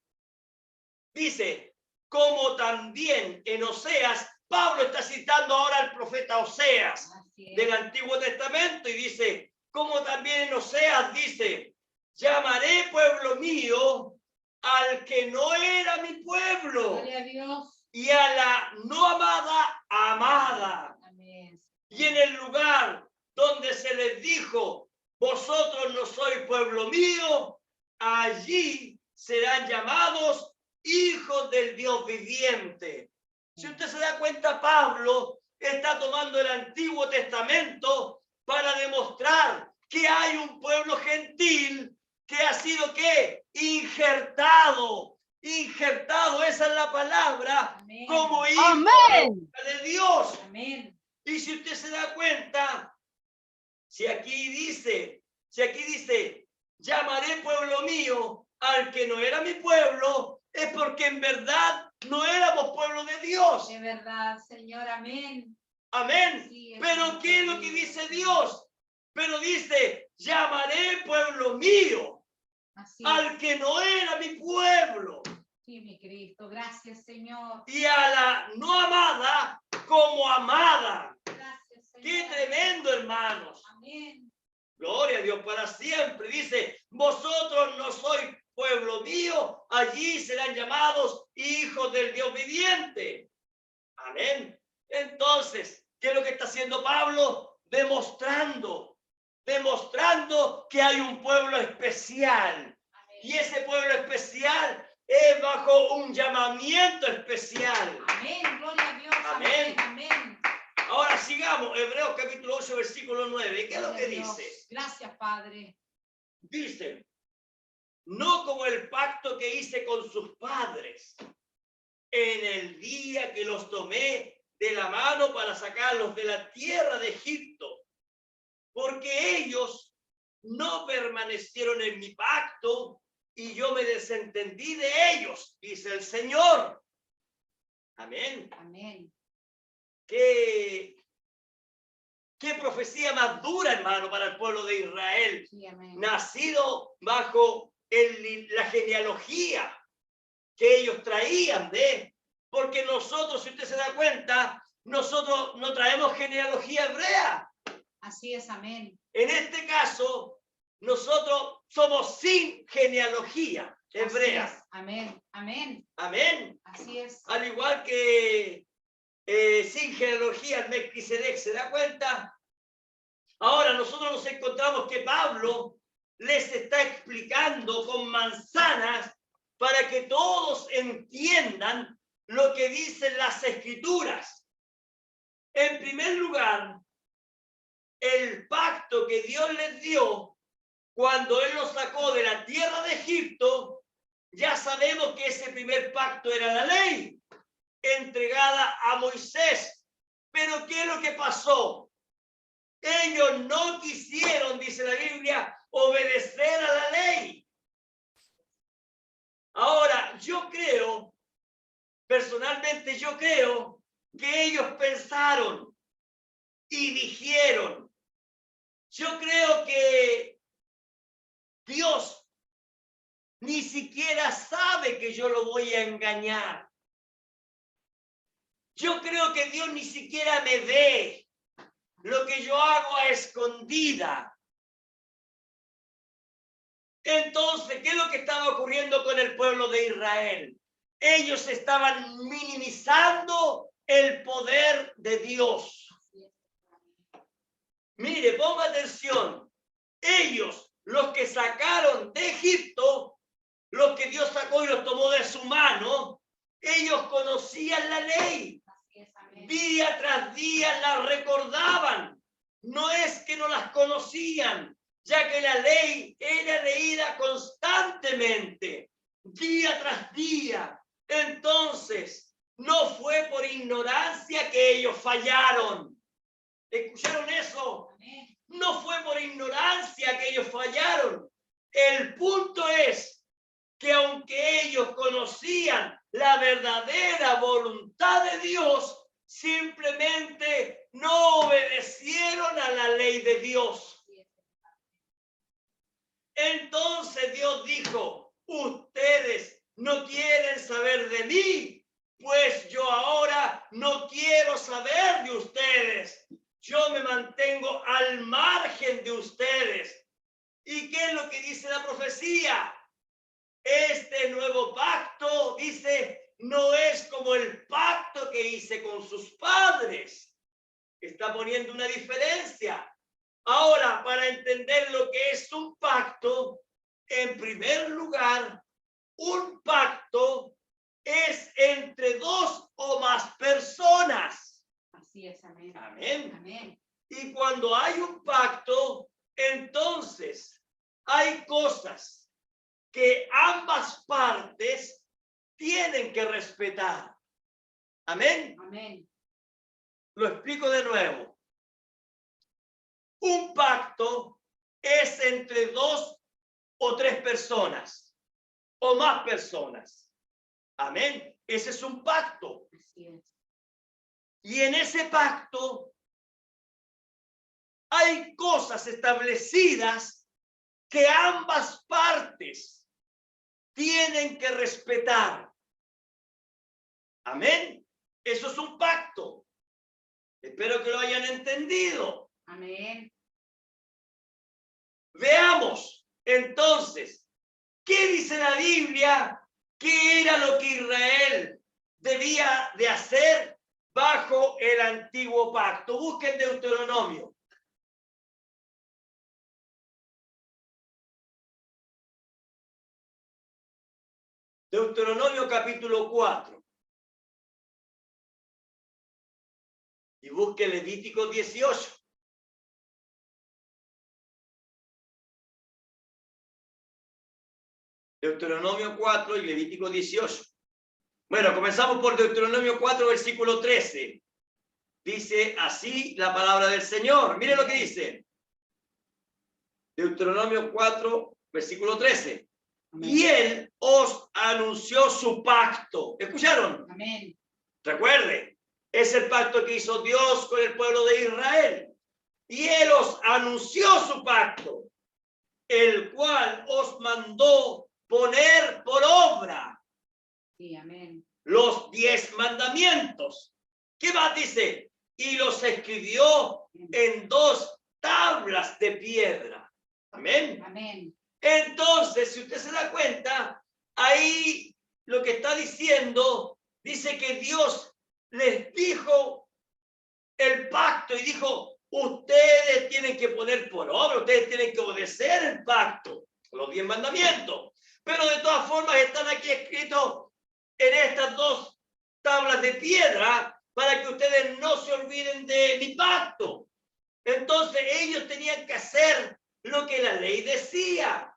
Dice, como también en Oseas, Pablo está citando ahora al profeta Oseas del Antiguo Testamento y dice, como también en Oseas dice, llamaré pueblo mío al que no era mi pueblo. Gloria a Dios. Y a la no amada, amada. Amén. Y en el lugar donde se les dijo, vosotros no sois pueblo mío, allí serán llamados hijos del Dios viviente. Si usted se da cuenta, Pablo está tomando el Antiguo Testamento para demostrar que hay un pueblo gentil que ha sido, ¿qué? Injertado, esa es la palabra, Amén. como hijo Amén. de Dios. Amén. Y si usted se da cuenta, si aquí dice, llamaré pueblo mío al que no era mi pueblo, es porque en verdad no éramos pueblo de Dios. De verdad, Señor. Amén. Amén. Sí, Pero ¿qué es lo que dice Dios? Pero dice, llamaré pueblo mío Así al es. que no era mi pueblo. Sí, mi Cristo. Gracias, Señor. Y a la no amada como amada. Gracias, Señor. Qué tremendo, hermanos. Amén. Gloria a Dios para siempre. Dice, vosotros no sois pueblo mío, allí serán llamados hijos del Dios viviente. Amén. Entonces, ¿qué es lo que está haciendo Pablo? Demostrando que hay un pueblo especial. Amén. Y ese pueblo especial es bajo un llamamiento especial. Amén. Gloria a Dios. Amén. Amén. Amén. Ahora sigamos, Hebreos capítulo 8, versículo 9. ¿Qué es lo Gloria que a Dios. dice? Gracias, Padre. Dice, no como el pacto que hice con sus padres en el día que los tomé de la mano para sacarlos de la tierra de Egipto, porque ellos no permanecieron en mi pacto, y yo me desentendí de ellos, dice el Señor. Amén. Amén. Qué profecía más dura, hermano, para el pueblo de Israel. Sí, amén. Nacido bajo la genealogía que ellos traían porque nosotros, si usted se da cuenta, nosotros no traemos genealogía hebrea. Así es, amén. En este caso, nosotros somos sin genealogía hebrea. Así es. Amén. Amén. Amén. Así es. Al igual que sin genealogía, el Melquisedec, ¿se da cuenta? Ahora nosotros nos encontramos que Pablo les está explicando con manzanas para que todos entiendan lo que dicen las Escrituras. En primer lugar, el pacto que Dios les dio cuando Él los sacó de la tierra de Egipto, ya sabemos que ese primer pacto era la ley entregada a Moisés. Pero ¿qué es lo que pasó? Ellos no quisieron, dice la Biblia, obedecer a la ley. Ahora, personalmente yo creo que ellos pensaron y dijeron, yo creo que Dios ni siquiera sabe que yo lo voy a engañar. Yo creo que Dios ni siquiera me ve lo que yo hago a escondida. Entonces, ¿qué es lo que estaba ocurriendo con el pueblo de Israel? Ellos estaban minimizando el poder de Dios. Mire, ponga atención. Ellos, los que sacaron de Egipto, los que Dios sacó y los tomó de su mano, ellos conocían la ley. Día tras día la recordaban. No es que no las conocían, ya que la ley era leída constantemente, día tras día. Entonces, no fue por ignorancia que ellos fallaron. ¿Escucharon eso? No fue por ignorancia que ellos fallaron. El punto es que aunque ellos conocían la verdadera voluntad de Dios, simplemente no obedecieron a la ley de Dios. Entonces Dios dijo, ustedes no quieren saber de mí, pues yo ahora no quiero saber de ustedes. Yo me mantengo al margen de ustedes. ¿Y qué es lo que dice la profecía? Este nuevo pacto, dice, no es como el pacto que hice con sus padres. Está poniendo una diferencia. Ahora, para entender lo que es un pacto, en primer lugar, un pacto es entre dos o más personas. Así es, amén. Amén. Amén. Y cuando hay un pacto, entonces hay cosas que ambas partes tienen que respetar. Amén. Amén. Lo explico de nuevo. Un pacto es entre dos o tres personas o más personas. Amén. Ese es un pacto. Así es. Y en ese pacto hay cosas establecidas que ambas partes tienen que respetar. Amén. Eso es un pacto. Espero que lo hayan entendido. Amén. Veamos entonces, ¿qué dice la Biblia? ¿Qué era lo que Israel debía de hacer bajo el antiguo pacto? Busquen Deuteronomio. Deuteronomio capítulo 4. Y busquen Levítico 18. Deuteronomio 4 y Levítico 18. Bueno, comenzamos por Deuteronomio 4, versículo 13. Dice así la palabra del Señor. Mire lo que dice. Deuteronomio 4, versículo 13. y él os anunció su pacto. ¿Escucharon? Amén. Recuerde, es el pacto que hizo Dios con el pueblo de Israel. Y él os anunció su pacto, el cual os mandó poner por obra Sí, amén. los 10 mandamientos. ¿Qué más dice? Y los escribió en 2 tablas de piedra. Amén. Amén. Entonces, si usted se da cuenta, ahí lo que está diciendo, dice que Dios les dijo el pacto y dijo, ustedes tienen que poner por obra, ustedes tienen que obedecer el pacto, los 10 mandamientos. Pero de todas formas están aquí escritos en estas 2 tablas de piedra para que ustedes no se olviden de mi pacto. Entonces ellos tenían que hacer lo que la ley decía.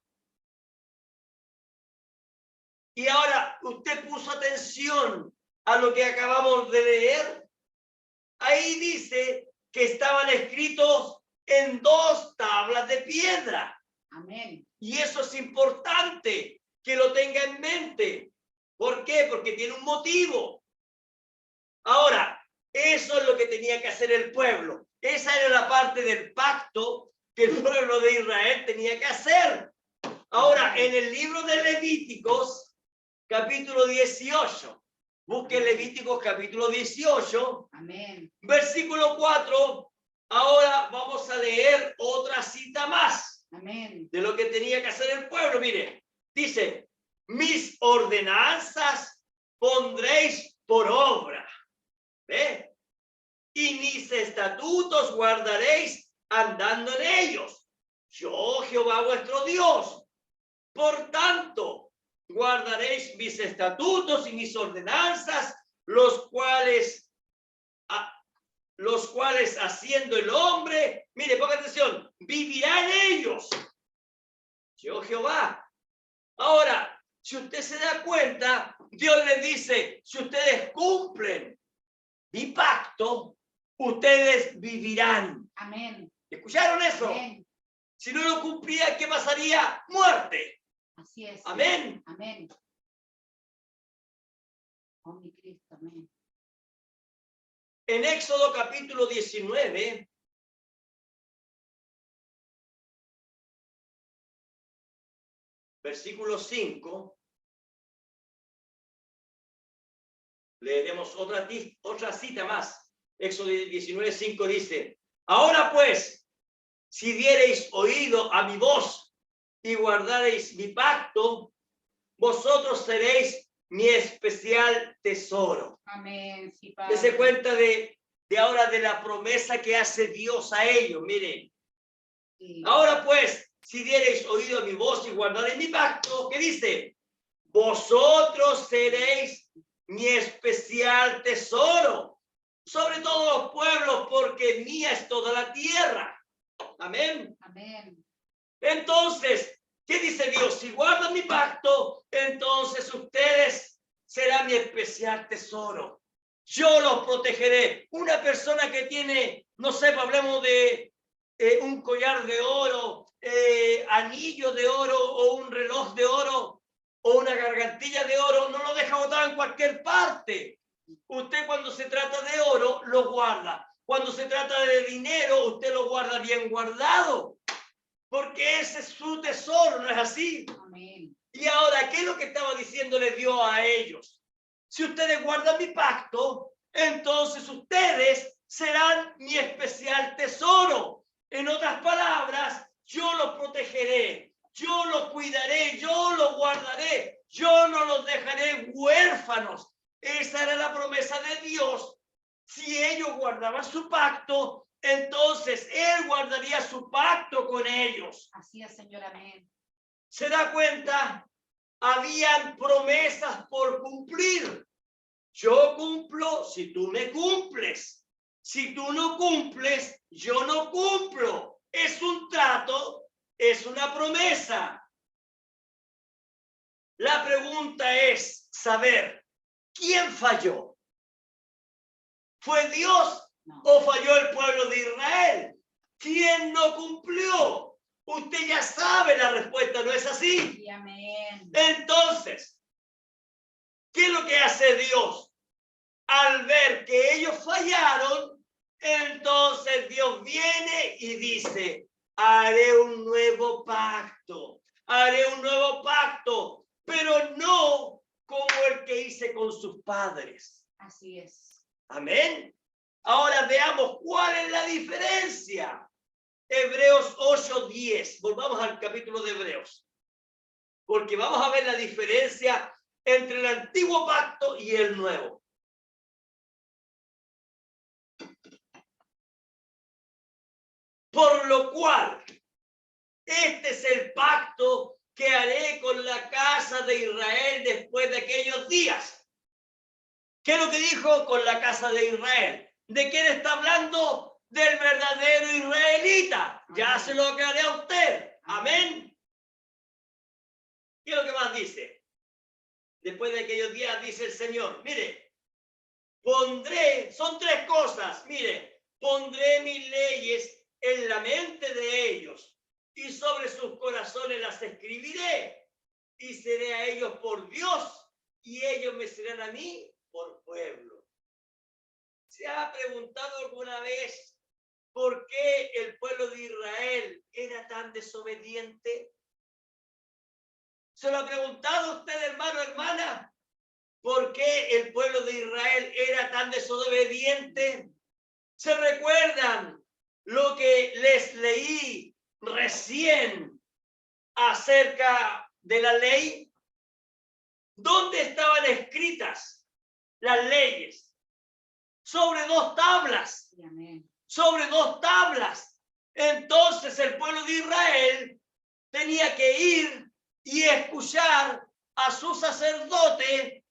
Y ahora, ¿usted puso atención a lo que acabamos de leer? Ahí dice que estaban escritos en 2 tablas de piedra. Amén. Y eso es importante que lo tenga en mente. ¿Por qué? Porque tiene un motivo. Ahora, eso es lo que tenía que hacer el pueblo. Esa era la parte del pacto que el pueblo de Israel tenía que hacer. Ahora, en el libro de Levíticos, capítulo 18, busque Levíticos capítulo 18, Amén. versículo 4. Ahora vamos a leer otra cita más Amén. de lo que tenía que hacer el pueblo. Mire, dice, mis ordenanzas pondréis por obra, ¿ve? Y mis estatutos guardaréis andando en ellos. Yo, Jehová vuestro Dios. Por tanto, guardaréis mis estatutos y mis ordenanzas, los cuales haciendo el hombre, mire, ponga atención, vivirá en ellos. Yo, Jehová. Ahora, si usted se da cuenta, Dios le dice, si ustedes cumplen mi pacto, ustedes vivirán. Amén. ¿Escucharon eso? Amén. Si no lo cumplía, ¿qué pasaría? Muerte. Así es. Amén. Amén. Oh, mi Cristo, amén. En Éxodo capítulo 19, versículo 5, leeremos otra cita más. Éxodo 19, 5 dice, ahora pues, si diereis oído a mi voz y guardareis mi pacto, vosotros seréis mi especial tesoro. Amén. Sí, Padre. Dese cuenta de ahora de la promesa que hace Dios a ellos. Miren, Sí. ahora pues, si diereis oído a mi voz y guardaréis mi pacto, ¿qué dice? Vosotros seréis mi especial tesoro sobre todos los pueblos, porque mía es toda la tierra. Amén. Amén. Entonces, ¿qué dice Dios? Si guardan mi pacto, entonces ustedes serán mi especial tesoro. Yo los protegeré. Una persona que tiene, no sé, hablemos de un collar de oro, anillo de oro o un reloj de oro o una gargantilla de oro, no lo deja botado en cualquier parte. Usted cuando se trata de oro, lo guarda. Cuando se trata de dinero, usted lo guarda bien guardado. Porque ese es su tesoro, ¿no es así? Amén. Y ahora, ¿qué es lo que estaba diciéndole Dios a ellos? Si ustedes guardan mi pacto, entonces ustedes serán mi especial tesoro. En otras palabras, yo los protegeré, yo los cuidaré, yo los guardaré, yo no los dejaré huérfanos. Esa era la promesa de Dios. Si ellos guardaban su pacto, entonces Él guardaría su pacto con ellos. Así es, Señor. Amén. ¿Se da cuenta? Habían promesas por cumplir. Yo cumplo si tú me cumples. Si tú no cumples, yo no cumplo. Es un trato, es una promesa. La pregunta es saber, ¿quién falló? ¿Fue Dios No. o falló el pueblo de Israel? ¿Quién no cumplió? Usted ya sabe la respuesta, ¿no es así? Sí, amén. Entonces, ¿qué es lo que hace Dios? Al ver que ellos fallaron, entonces Dios viene y dice, haré un nuevo pacto, pero no como el que hice con sus padres. Así es. Amén. Ahora veamos cuál es la diferencia. Hebreos 8:10. Volvamos al capítulo de Hebreos. Porque vamos a ver la diferencia entre el antiguo pacto y el nuevo. Por lo cual, este es el pacto que haré con la casa de Israel después de aquellos días. ¿Qué es lo que dijo con la casa de Israel? ¿De quién está hablando? Del verdadero israelita. Ya se lo aclaré a usted. Amén. ¿Qué es lo que más dice? Después de aquellos días dice el Señor, mire, pondré, son tres cosas, mire, pondré mis leyes en la mente de ellos y sobre sus corazones las escribiré y seré a ellos por Dios y ellos me serán a mí por pueblo. ¿Se ha preguntado alguna vez por qué el pueblo de Israel era tan desobediente? ¿Se lo ha preguntado usted, hermano, hermana? ¿Por qué el pueblo de Israel era tan desobediente? ¿Se recuerdan lo que les leí recién acerca de la ley? ¿Dónde estaban escritas las leyes? Sobre dos tablas. Amén. Sobre dos tablas. Entonces el pueblo de Israel tenía que ir y escuchar a su sacerdote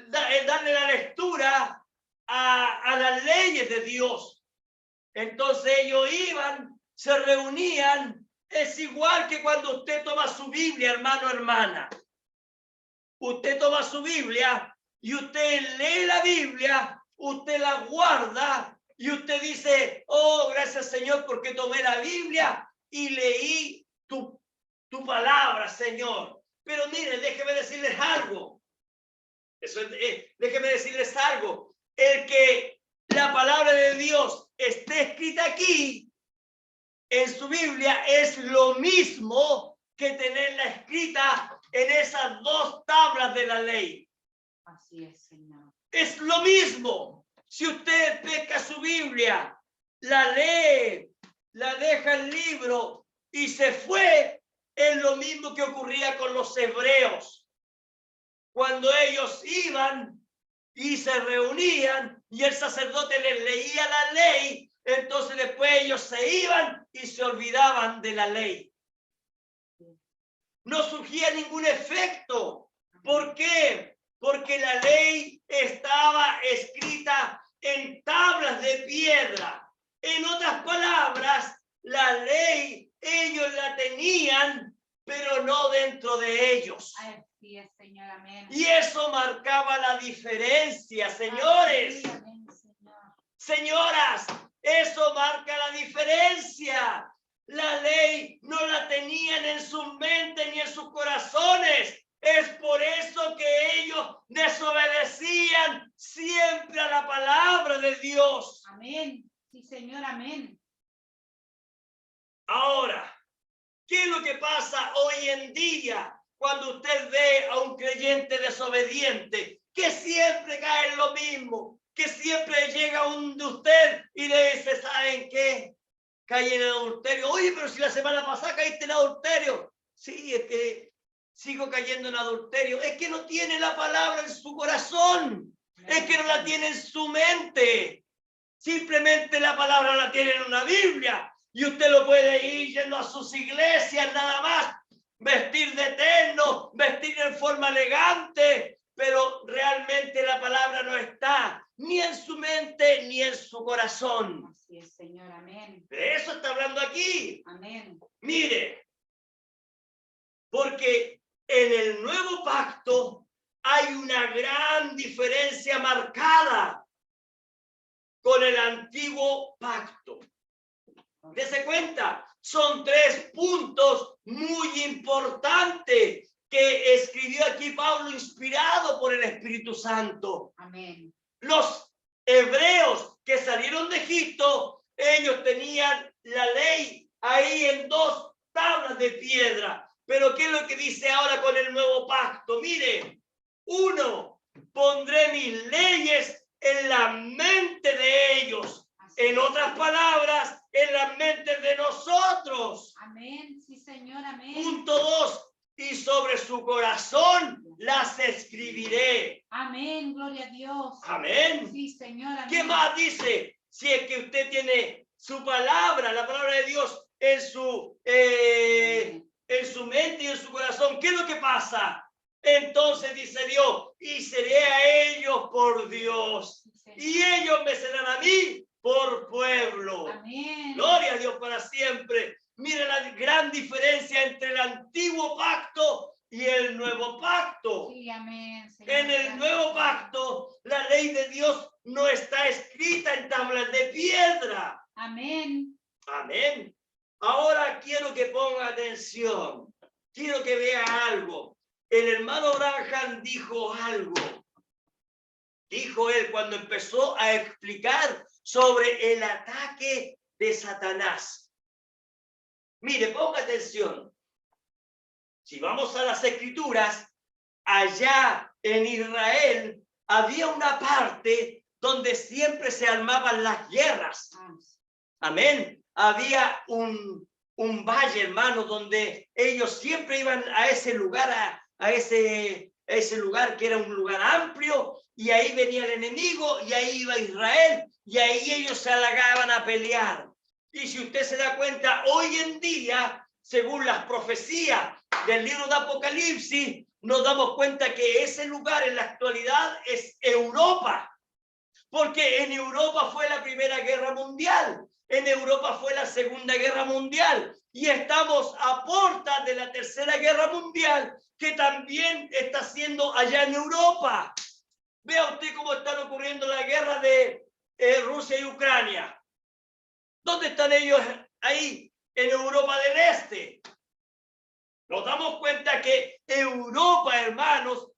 darle la lectura a las leyes de Dios. Entonces ellos iban, se reunían. Es igual que cuando usted toma su Biblia, hermano, hermana. Usted toma su Biblia y usted lee la Biblia, usted la guarda y usted dice, oh, gracias Señor porque tomé la Biblia y leí tu palabra, Señor. Pero mire, déjeme decirles algo. Déjeme decirles algo. El que la palabra de Dios esté escrita aquí en su Biblia es lo mismo que tenerla escrita en esas dos tablas de la ley. Así es, Señor. Es lo mismo. Si usted pesca su Biblia, la lee, la deja el libro y se fue, es lo mismo que ocurría con los hebreos. Cuando ellos iban y se reunían y el sacerdote les leía la ley, entonces después ellos se iban y se olvidaban de la ley. No surgía ningún efecto. ¿Por qué? Porque la ley estaba escrita en tablas de piedra. En otras palabras, la ley ellos la tenían, pero no dentro de ellos. Así es, Señor, amén. Y eso marcaba la diferencia, señores. Así, amén, Señor. Señoras, eso marca la diferencia. La ley no la tenían en sus mentes ni en sus corazones. Es por eso que ellos desobedecían siempre a la palabra de Dios. Amén. Sí, Señor, amén. Ahora, ¿qué es lo que pasa hoy en día cuando usted ve a un creyente desobediente? Que siempre cae en lo mismo, que siempre llega un de usted y le dice, ¿saben qué? Cae en el adulterio. Oye, pero si la semana pasada caíste en adulterio. Sí, es que sigo cayendo en adulterio. Es que no tiene la palabra en su corazón. Es que no la tiene en su mente. Simplemente la palabra la tiene en una Biblia. Y usted lo puede ir yendo a sus iglesias nada más. Vestir de terno, vestir en forma elegante. Pero realmente la palabra no está ni en su mente ni en su corazón. Así es, Señor, amén. De eso está hablando aquí. Amén. Mire, porque en el nuevo pacto hay una gran diferencia marcada con el antiguo pacto. Dese cuenta, son 3 puntos muy importantes que escribió aquí Pablo, inspirado por el Espíritu Santo. Amén. Los hebreos que salieron de Egipto, ellos tenían la ley ahí en 2 tablas de piedra. Pero ¿qué es lo que dice ahora con el nuevo pacto? Mire, 1, pondré mis leyes en la mente de ellos. En otras palabras, en las mentes de nosotros. Amén. Sí, Señor. Amén. Punto 2, y sobre su corazón las escribiré. Amén. Gloria a Dios. Amén. Sí, Señor. Amén. ¿Qué más dice? Si es que usted tiene su palabra, la palabra de Dios en su mente y en su corazón, ¿qué es lo que pasa? Entonces dice Dios, y seré a ellos por Dios, y ellos me serán a mí por pueblo. Amén. Gloria a Dios para siempre. Mire la gran diferencia entre el antiguo pacto y el nuevo pacto. Sí, amén. Señor, En el nuevo pacto, la ley de Dios no está escrita en tablas de piedra. Amén. Amén. Ahora quiero que ponga atención. Quiero que vea algo. El hermano Branham dijo algo. Dijo él cuando empezó a explicar sobre el ataque de Satanás. Mire, ponga atención. Si vamos a las escrituras, allá en Israel había una parte donde siempre se armaban las guerras. Amén. Había un valle, hermano, donde ellos siempre iban a ese lugar, a ese lugar que era un lugar amplio, y ahí venía el enemigo, y ahí iba Israel, y ahí ellos se halagaban a pelear. Y si usted se da cuenta, hoy en día, según las profecías del libro de Apocalipsis, nos damos cuenta que ese lugar en la actualidad es Europa. Porque en Europa fue la Primera Guerra Mundial, en Europa fue la Segunda Guerra Mundial, y estamos a puertas de la Tercera Guerra Mundial, que también está siendo allá en Europa. Vea usted cómo están ocurriendo la guerra de Rusia y Ucrania. ¿Dónde están ellos ahí? En Europa del Este. Nos damos cuenta que Europa, hermanos,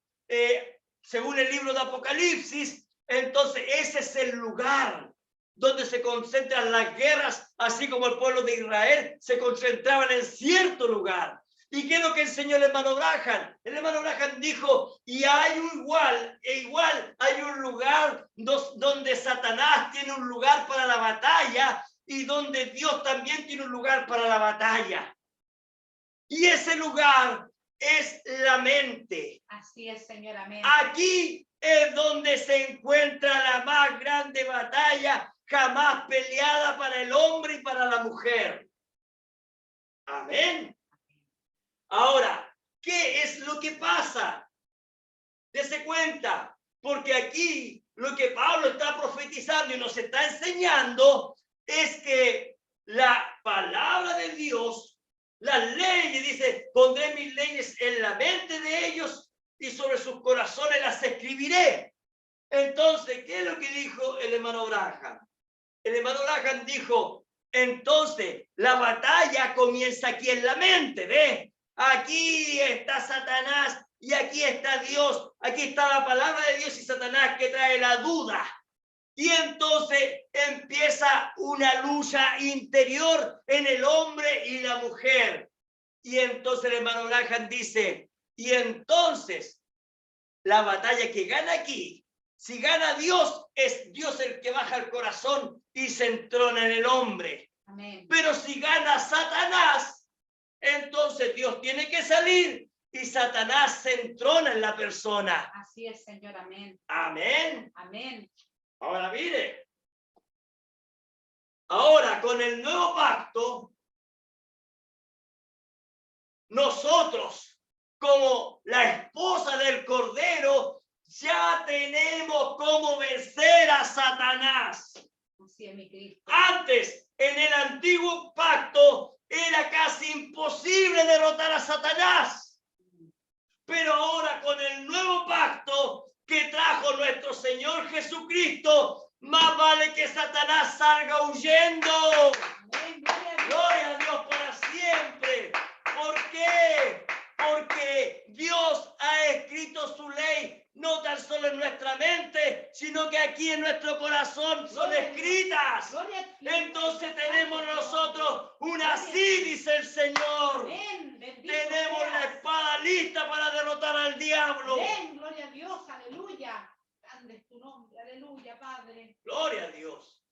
según el libro de Apocalipsis, entonces ese es el lugar donde se concentran las guerras, así como el pueblo de Israel se concentraban en cierto lugar. ¿Y qué es lo que enseñó el hermano Branham? El hermano Branham dijo, y hay igual hay un lugar donde Satanás tiene un lugar para la batalla y donde Dios también tiene un lugar para la batalla. Y ese lugar es la mente. Así es, Señor. Amén. Aquí es donde se encuentra la más grande batalla jamás peleada para el hombre y para la mujer. Amén. Ahora, ¿qué es lo que pasa? Dese cuenta, porque aquí lo que Pablo está profetizando y nos está enseñando es que la palabra de Dios, las leyes, dice, pondré mis leyes en la mente de ellos y sobre sus corazones las escribiré. Entonces, ¿qué es lo que dijo el hermano Branham? El hermano Branham dijo, entonces, la batalla comienza aquí en la mente, ¿ve? Aquí está Satanás y aquí está Dios, aquí está la palabra de Dios y Satanás que trae la duda. Y entonces empieza una lucha interior en el hombre y la mujer. Y entonces el hermano Branham dice, y entonces la batalla que gana aquí, si gana Dios, es Dios el que baja el corazón y se entrona en el hombre. Amén. Pero si gana Satanás, entonces Dios tiene que salir y Satanás se entrona en la persona. Así es, Señor. Amén. Amén. Amén. Ahora mire, ahora con el nuevo pacto, nosotros como la esposa del Cordero ya tenemos cómo vencer a Satanás. Así es, mi Cristo. Antes, en el antiguo pacto, era casi imposible derrotar a Satanás. Pero ahora con el nuevo pacto que trajo nuestro Señor Jesucristo, más vale que Satanás salga huyendo. Amén. Gloria a Dios para nuestra mente, sino que aquí en nuestro corazón son escritas. Gloria a ti. Entonces tenemos nosotros una así, dice el Señor. Amén. Bendito Tenemos la seas. espada lista para derrotar al diablo. Amén. Gloria a Dios. Aleluya. Grande es tu nombre. Aleluya, Padre. Gloria a Dios.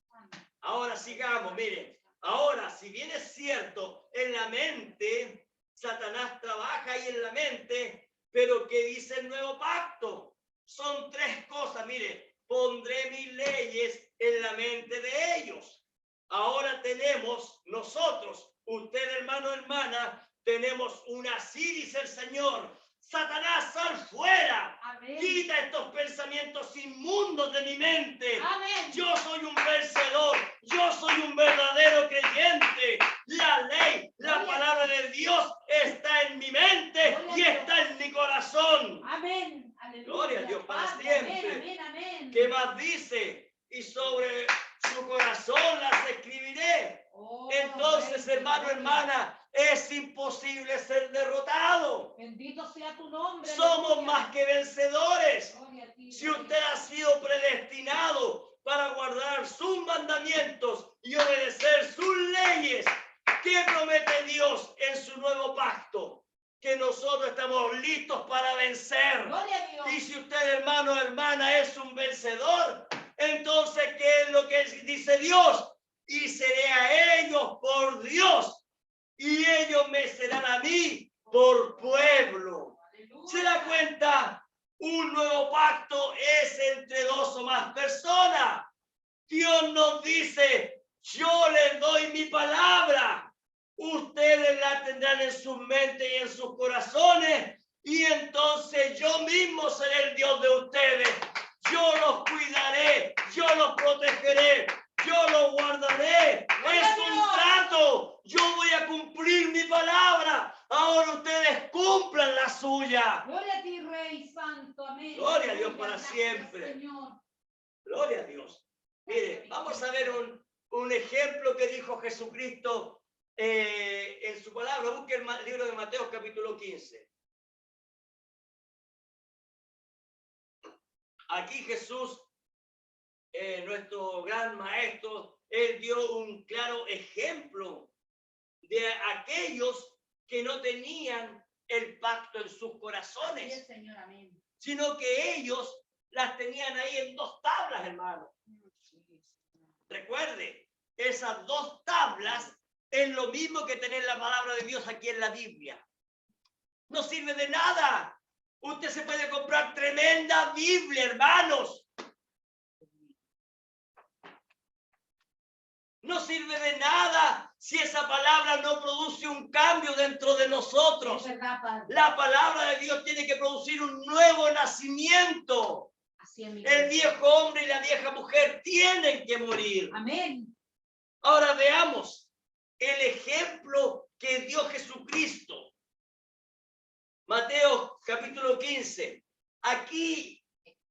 Ahora sigamos, miren. Ahora, si bien es cierto, en la mente, Satanás trabaja ahí en la mente, pero ¿qué dice el nuevo pacto? Son tres cosas, mire, pondré mis leyes en la mente de ellos. Ahora tenemos nosotros, usted hermano, hermana, tenemos una así, dice el Señor. Satanás, sal fuera. Amén. Quita estos pensamientos inmundos de mi mente. Amén. Yo soy un vencedor. Yo soy un verdadero creyente. La ley, la palabra de Dios está en mi mente y está en mi corazón. Amén. Aleluya. Gloria a Dios para Padre, siempre. Amén, amén. ¿Qué más dice? Y sobre su corazón las escribiré. Oh, Entonces, rey, hermano, gloria. hermana, es imposible ser derrotado. Bendito sea tu nombre. Somos aleluya. más que vencedores. Gloria a ti, Si Rey. usted ha sido predestinado para guardar sus mandamientos y obedecer sus leyes, ¿qué promete Dios en su nuevo pacto? Que nosotros estamos listos para vencer. Gloria a Dios. Y si usted, hermano, hermana, es un vencedor, entonces, ¿qué es lo que dice Dios? Y seré a ellos por Dios, y ellos me serán a mí por pueblo. Aleluya. ¿Se da cuenta? Un nuevo pacto es entre dos o más personas. Dios nos dice, yo les doy mi palabra. Ustedes la tendrán en sus mentes y en sus corazones. Y entonces yo mismo seré el Dios de ustedes. Yo los cuidaré, yo los protegeré, yo los guardaré. Es un trato. Yo voy a cumplir mi palabra. Ahora ustedes cumplan la suya. Gloria a ti, Rey Santo. Amén. Gloria a Dios Aleluya. para Gracias, siempre. Señor. Gloria a Dios. Mire, vamos a ver un ejemplo que dijo Jesucristo en su palabra. Busque el libro de Mateo capítulo 15. Aquí Jesús, nuestro gran maestro, él dio un claro ejemplo de aquellos que no tenían el pacto en sus Así corazones, es, Señor. Amén. sino que ellos las tenían ahí en dos tablas, hermano. Recuerde, esas dos tablas es lo mismo que tener la palabra de Dios aquí en la Biblia. No sirve de nada. Usted se puede comprar tremenda Biblia, hermanos. No sirve de nada si esa palabra no produce un cambio dentro de nosotros. Es verdad, Padre. La palabra de Dios tiene que producir un nuevo nacimiento. Así es, mi El Dios. viejo hombre y la vieja mujer tienen que morir. Amén. Ahora veamos el ejemplo que dio Jesucristo. Mateo capítulo 15. Aquí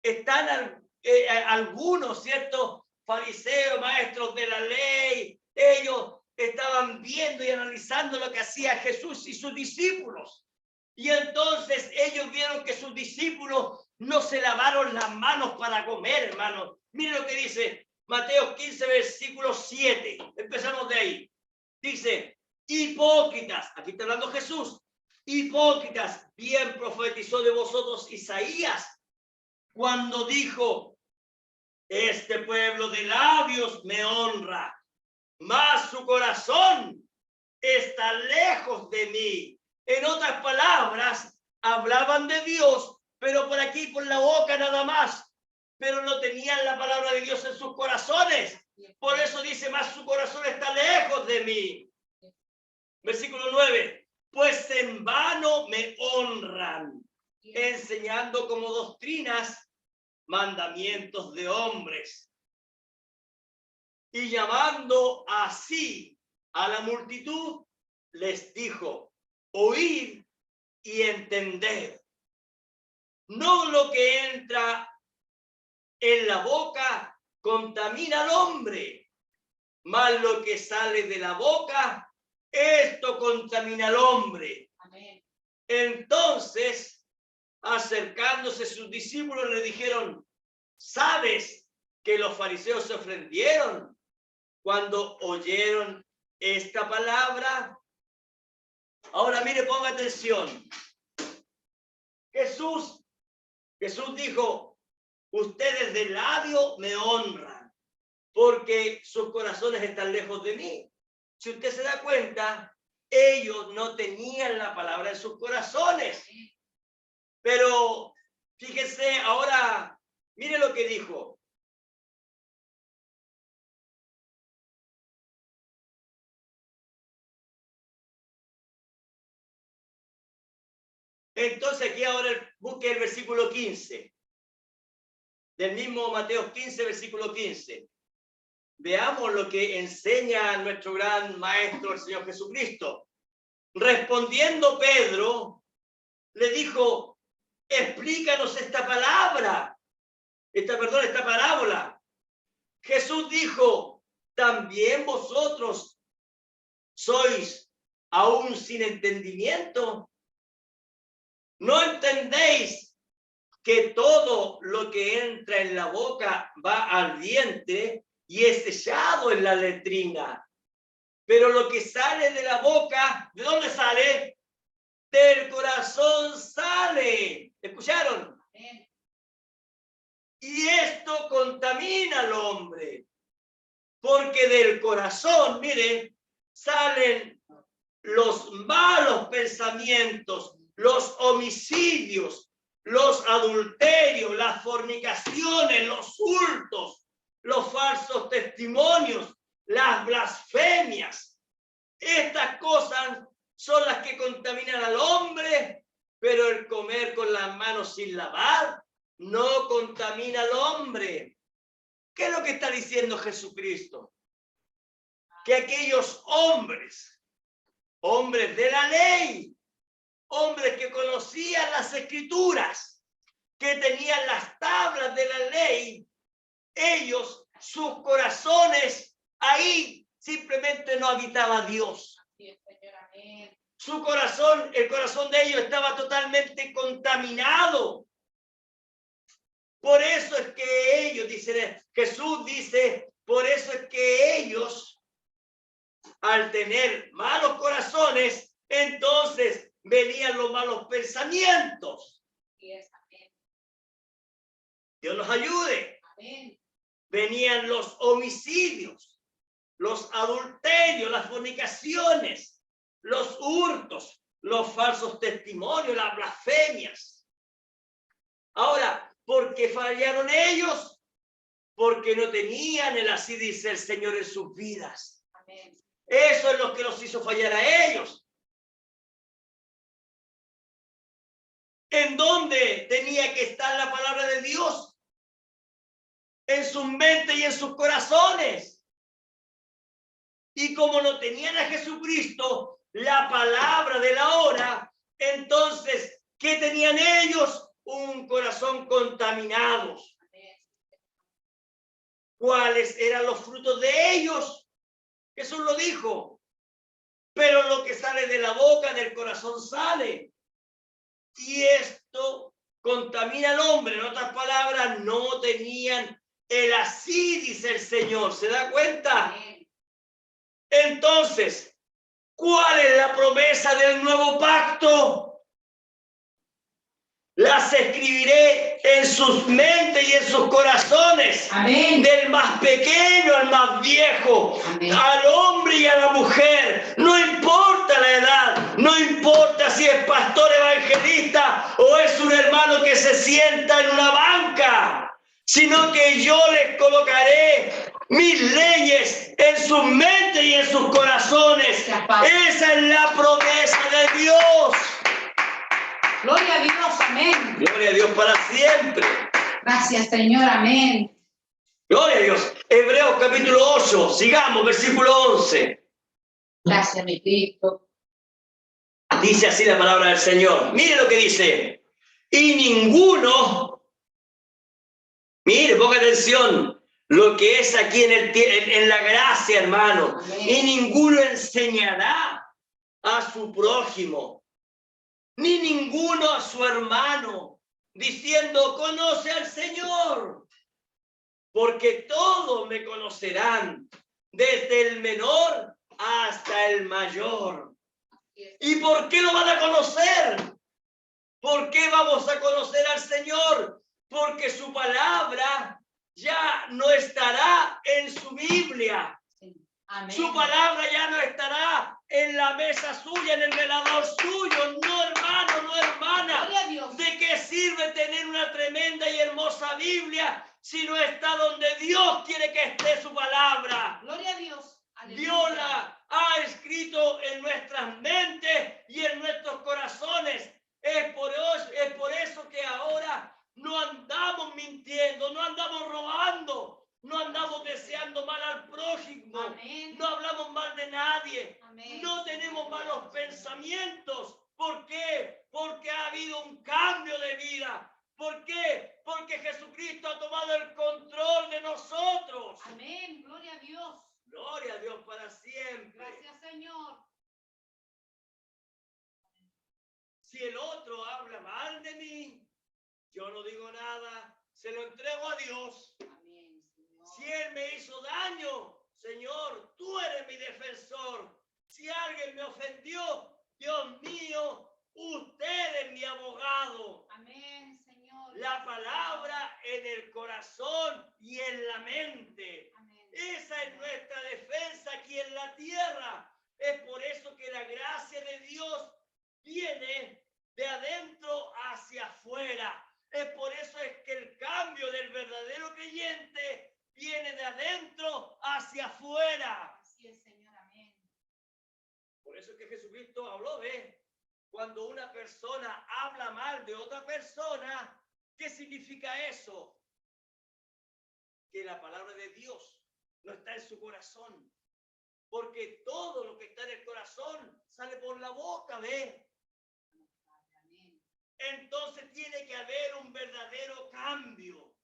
están algunos, ¿cierto? Fariseos, maestros de la ley. Ellos estaban viendo y analizando lo que hacía Jesús y sus discípulos. Y entonces ellos vieron que sus discípulos no se lavaron las manos para comer, hermanos. Miren lo que dice Mateo 15, versículo 7. Empezamos de ahí. Dice, hipócritas, aquí está hablando Jesús. Hipócritas, bien profetizó de vosotros Isaías cuando dijo, este pueblo de labios me honra, mas su corazón está lejos de mí. En otras palabras, hablaban de Dios, pero por aquí, por la boca nada más, pero no tenían la palabra de Dios en sus corazones. Por eso dice, mas su corazón está lejos de mí. Versículo 9. Pues en vano me honran, enseñando como doctrinas mandamientos de hombres y llamando así a la multitud, les dijo, oíd y entended. No lo que entra en la boca contamina al hombre, mas lo que sale de la boca, esto contamina al hombre. Amén. Entonces, acercándose sus discípulos, le dijeron, ¿Sabes que los fariseos se ofendieron cuando oyeron esta palabra? Ahora mire, ponga atención. Jesús dijo, ustedes de labio me honran, porque sus corazones están lejos de mí. Si usted se da cuenta, ellos no tenían la palabra en sus corazones. Pero fíjese, ahora, mire lo que dijo. Entonces aquí ahora busque el versículo 15. Del mismo Mateo 15, versículo 15. Veamos lo que enseña nuestro gran maestro, el Señor Jesucristo. Respondiendo Pedro, le dijo, explícanos esta parábola. Jesús dijo, ¿también vosotros sois aún sin entendimiento? ¿No entendéis que todo lo que entra en la boca va al vientre y es echado en la letrina? Pero lo que sale de la boca, ¿de dónde sale? Del corazón sale. ¿Escucharon? Y esto contamina al hombre, porque del corazón, miren, salen los malos pensamientos, los homicidios, los adulterios, las fornicaciones, los hurtos, los falsos testimonios, las blasfemias. Estas cosas son las que contaminan al hombre, pero el comer con las manos sin lavar no contamina al hombre. ¿Qué es lo que está diciendo Jesucristo? Que aquellos hombres de la ley, hombres que conocían las escrituras, que tenían las tablas de la ley, ellos, sus corazones, ahí simplemente no habitaba Dios. Su corazón, el corazón de ellos estaba totalmente contaminado. Por eso es que ellos, dice Jesús, dice, por eso es que ellos, al tener malos corazones, entonces venían los malos pensamientos. Dios nos ayude. Amén. Venían los homicidios, los adulterios, las fornicaciones, los hurtos, los falsos testimonios, las blasfemias. Ahora, ¿por qué fallaron ellos? Porque no tenían el así dice el Señor en sus vidas. Amén. Eso es lo que los hizo fallar a ellos. ¿En dónde tenía que estar la palabra de Dios? En sus mentes y en sus corazones. Y como no tenían a Jesucristo, la palabra de la hora, entonces, ¿qué tenían ellos? Un corazón contaminado. ¿Cuáles eran los frutos de ellos? Jesús lo dijo. Pero lo que sale de la boca, del corazón sale. Y esto contamina al hombre. En otras palabras, no tenían el así, dice el Señor. ¿Se da cuenta? Entonces, ¿cuál es la promesa del nuevo pacto? Las escribiré en sus mentes y en sus corazones. Amén. Del más pequeño al más viejo. Amén. Al hombre y a la mujer. No importa la edad. No importa si es pastor evangelista o es un hermano que se sienta en una banca. Sino que yo les colocaré mis leyes en sus mentes y en sus corazones. Esa es la promesa de Dios. Gloria a Dios, amén. Gloria a Dios para siempre. Gracias, Señor, amén. Gloria a Dios. Hebreos capítulo 8, sigamos, versículo 11. Gracias, mi Cristo. Dice así la palabra del Señor. Mire lo que dice. Y ninguno, mire, ponga atención, lo que es aquí en la gracia, hermano. Amén. Y ninguno enseñará a su prójimo, ni ninguno a su hermano, diciendo, conoce al Señor, porque todos me conocerán, desde el menor hasta el mayor. ¿Y por qué lo van a conocer? ¿Por qué vamos a conocer al Señor? Porque su palabra ya no estará en su Biblia. Amén. Su palabra ya no estará en la mesa suya, en el velador suyo. No, hermano, no, hermana. Gloria a Dios. ¿De qué sirve tener una tremenda y hermosa Biblia si no está donde Dios quiere que esté su palabra? Gloria a Dios. Aleluya. Dios la ha escrito en nuestras mentes y en nuestros corazones. Es por eso que ahora no andamos mintiendo, no andamos robando, no andamos deseando mal al prójimo, Amén. no hablamos mal de nadie, Amén. no tenemos malos pensamientos. ¿Por qué? Porque ha habido un cambio de vida. ¿Por qué? Porque Jesucristo ha tomado el control de nosotros. Amén. Gloria a Dios. Gloria a Dios para siempre. Gracias, Señor. Si el otro habla mal de mí, yo no digo nada, se lo entrego a Dios. Amén, Señor. Si él me hizo daño, Señor, tú eres mi defensor. Si alguien me ofendió, Dios mío, usted es mi abogado. Amén, Señor. La palabra en el corazón y en la mente. Amén. Esa es nuestra defensa aquí en la tierra. Es por eso que la gracia de Dios viene de adentro hacia afuera. Es por eso es que el cambio del verdadero creyente viene de adentro hacia afuera. Así es, Señor. Amén. Por eso es que Jesucristo habló de cuando una persona habla mal de otra persona. ¿Qué significa eso? Que la palabra de Dios no está en su corazón. Porque todo lo que está en el corazón sale por la boca, ¿ve? Amén. Entonces tiene que haber un verdadero cambio.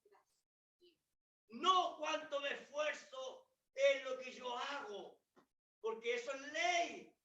No cuánto me esfuerzo en lo que yo hago, porque eso es ley.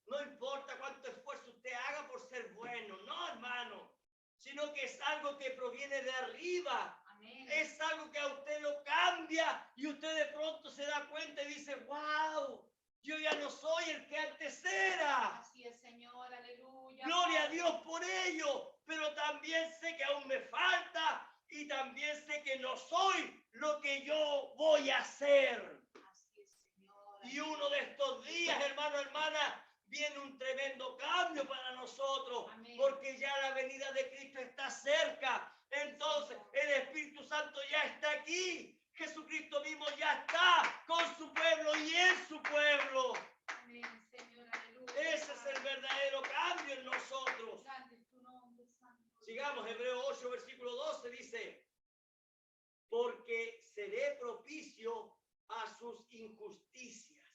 No importa cuánto esfuerzo usted haga por ser bueno, no, hermano, sino que es algo que proviene de arriba. Amén. Es algo que a usted lo cambia y usted de pronto se da cuenta y dice, wow, yo ya no soy el que antes era. Así es, Señor. Aleluya. Gloria a Dios por ello, pero también sé que aún me falta y también sé que no soy lo que yo voy a hacer. Así es, Señor. Y uno de estos días, hermano, hermana, viene un tremendo cambio para nosotros. Amén. Porque ya la venida de Cristo está cerca. Entonces el Espíritu Santo ya está aquí. Jesucristo mismo ya está con su pueblo y en su pueblo. Amén, Señor. Aleluya. Ese es el verdadero cambio en nosotros. Grande es tu nombre, Santo. Sigamos, Hebreos 8, versículo 12 dice, porque seré propicio a sus injusticias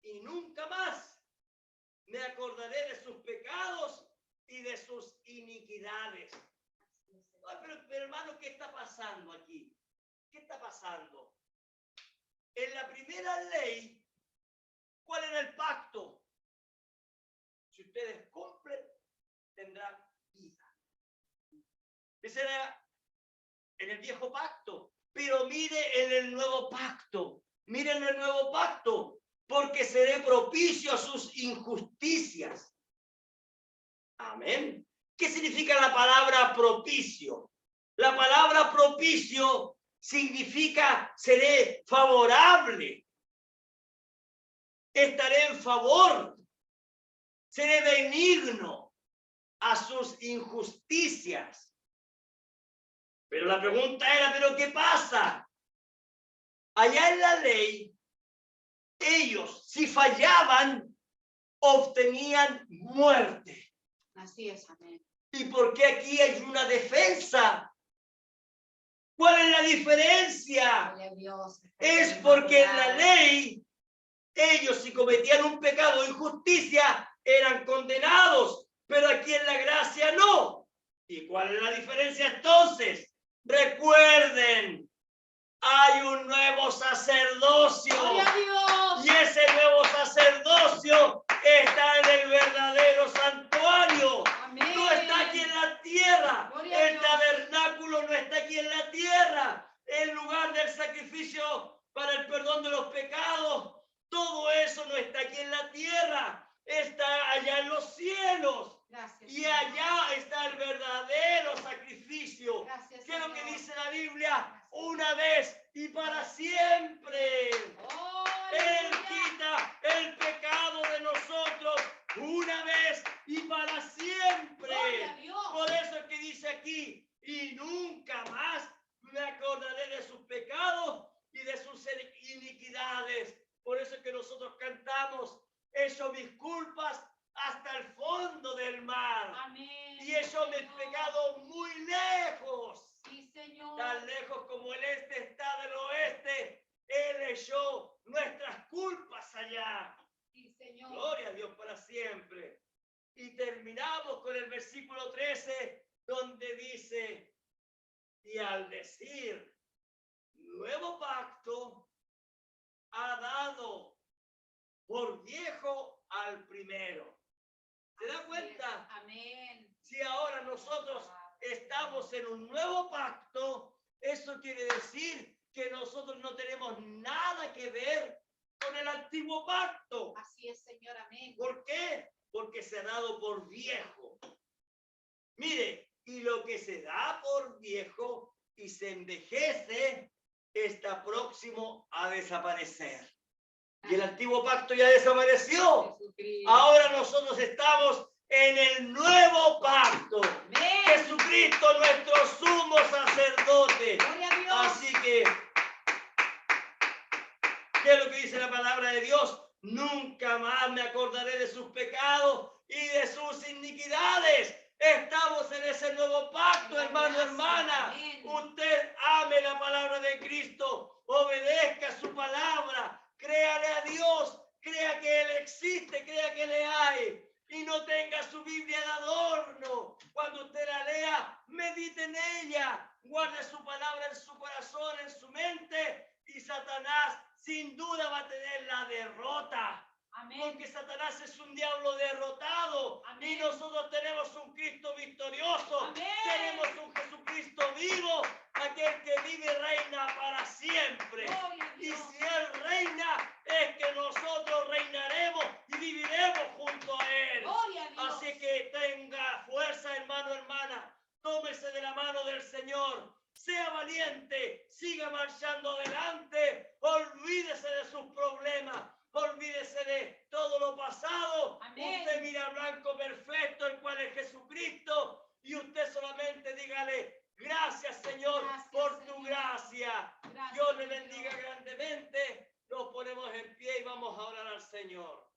y nunca más me acordaré de sus pecados y de sus iniquidades. Ay, pero hermano, ¿qué está pasando aquí? ¿Qué está pasando? En la primera ley, ¿cuál era el pacto? Si ustedes cumplen, tendrán vida. Ese era en el viejo pacto. Pero mire en el nuevo pacto. Miren el nuevo pacto. Porque seré propicio a sus injusticias. Amén. ¿Qué significa la palabra propicio? La palabra propicio significa seré favorable. Estaré en favor. Seré benigno a sus injusticias. Pero la pregunta era, ¿pero qué pasa? Allá en la ley, ellos, si fallaban, obtenían muerte. Así es, amén. ¿Y por qué aquí hay una defensa? ¿Cuál es la diferencia? Gloria a Dios. Es porque en la ley, ellos si cometían un pecado o injusticia, eran condenados, pero aquí en la gracia no. ¿Y cuál es la diferencia entonces? Recuerden, hay un nuevo sacerdocio. Gloria a Dios. Y ese nuevo sacerdocio está en el verdadero santuario. Amén. No está aquí en la tierra. Gloria a El Dios. tabernáculo no está aquí en la tierra. para el perdón de los pecados. Todo eso no está aquí en la tierra, está allá en los cielos. Gracias, Y Señor. allá está el verdadero sacrificio. Gracias, ¿Qué es lo que Señor. dice la Biblia? Una vez y para siempre. Oh, Él aleluya. quita el pecado de nosotros una vez y para siempre. Gloria a Dios. Por eso es que dice aquí, y nunca más me acordaré de sus pecados y de sus iniquidades. Por eso es que nosotros cantamos, echo mis culpas hasta el fondo del mar. Amén. Y echo mis Señor. pecados muy lejos. Sí, Señor. Tan lejos como el este está del oeste, Él echó nuestras culpas allá. Sí, Señor. Gloria a Dios para siempre. Y terminamos con el versículo 13, donde dice, y al decir, nuevo pacto ha dado por viejo al primero. ¿Se da Así cuenta? es. Amén. Si ahora nosotros estamos en un nuevo pacto, eso quiere decir que nosotros no tenemos nada que ver con el antiguo pacto. Así es, Señor. Amén. ¿Por qué? Porque se ha dado por viejo. Mire, y lo que se da por viejo y se envejece está próximo a desaparecer. Y el antiguo pacto ya desapareció. Jesucristo. Ahora nosotros estamos en el nuevo pacto. Amén. Jesucristo, nuestro sumo sacerdote. Gloria a Dios. Así que, ¿qué es lo que dice la palabra de Dios? Nunca más me acordaré de sus pecados y de sus iniquidades. Estamos en ese nuevo pacto, hermano, hermana. Amén. Usted ame la palabra de Cristo, obedezca su palabra, créale a Dios, crea que Él existe, crea que le hay. Y no tenga su Biblia de adorno. Cuando usted la lea, medite en ella. Guarde su palabra en su corazón, en su mente. Y Satanás sin duda va a tener la derrota. Amén. Porque Satanás es un diablo derrotado. Amén. Y nosotros tenemos un Cristo victorioso. Amén. Tenemos un Jesucristo vivo. Aquel que vive y reina para siempre. Gloria a Y Dios. si Él reina, es que nosotros reinaremos y viviremos junto a Él. Gloria a Dios. Así que tenga fuerza, hermano, hermana. Tómese de la mano del Señor. Sea valiente. Siga marchando adelante. Olvídese de sus problemas. Olvídese de todo lo pasado. Amén. Usted mira al blanco perfecto, el cual es Jesucristo. Y usted solamente dígale, gracias, Señor, Gracias, por tu Señor. gracia. Gracias, Dios le Señor. bendiga grandemente. Nos ponemos en pie y vamos a orar al Señor.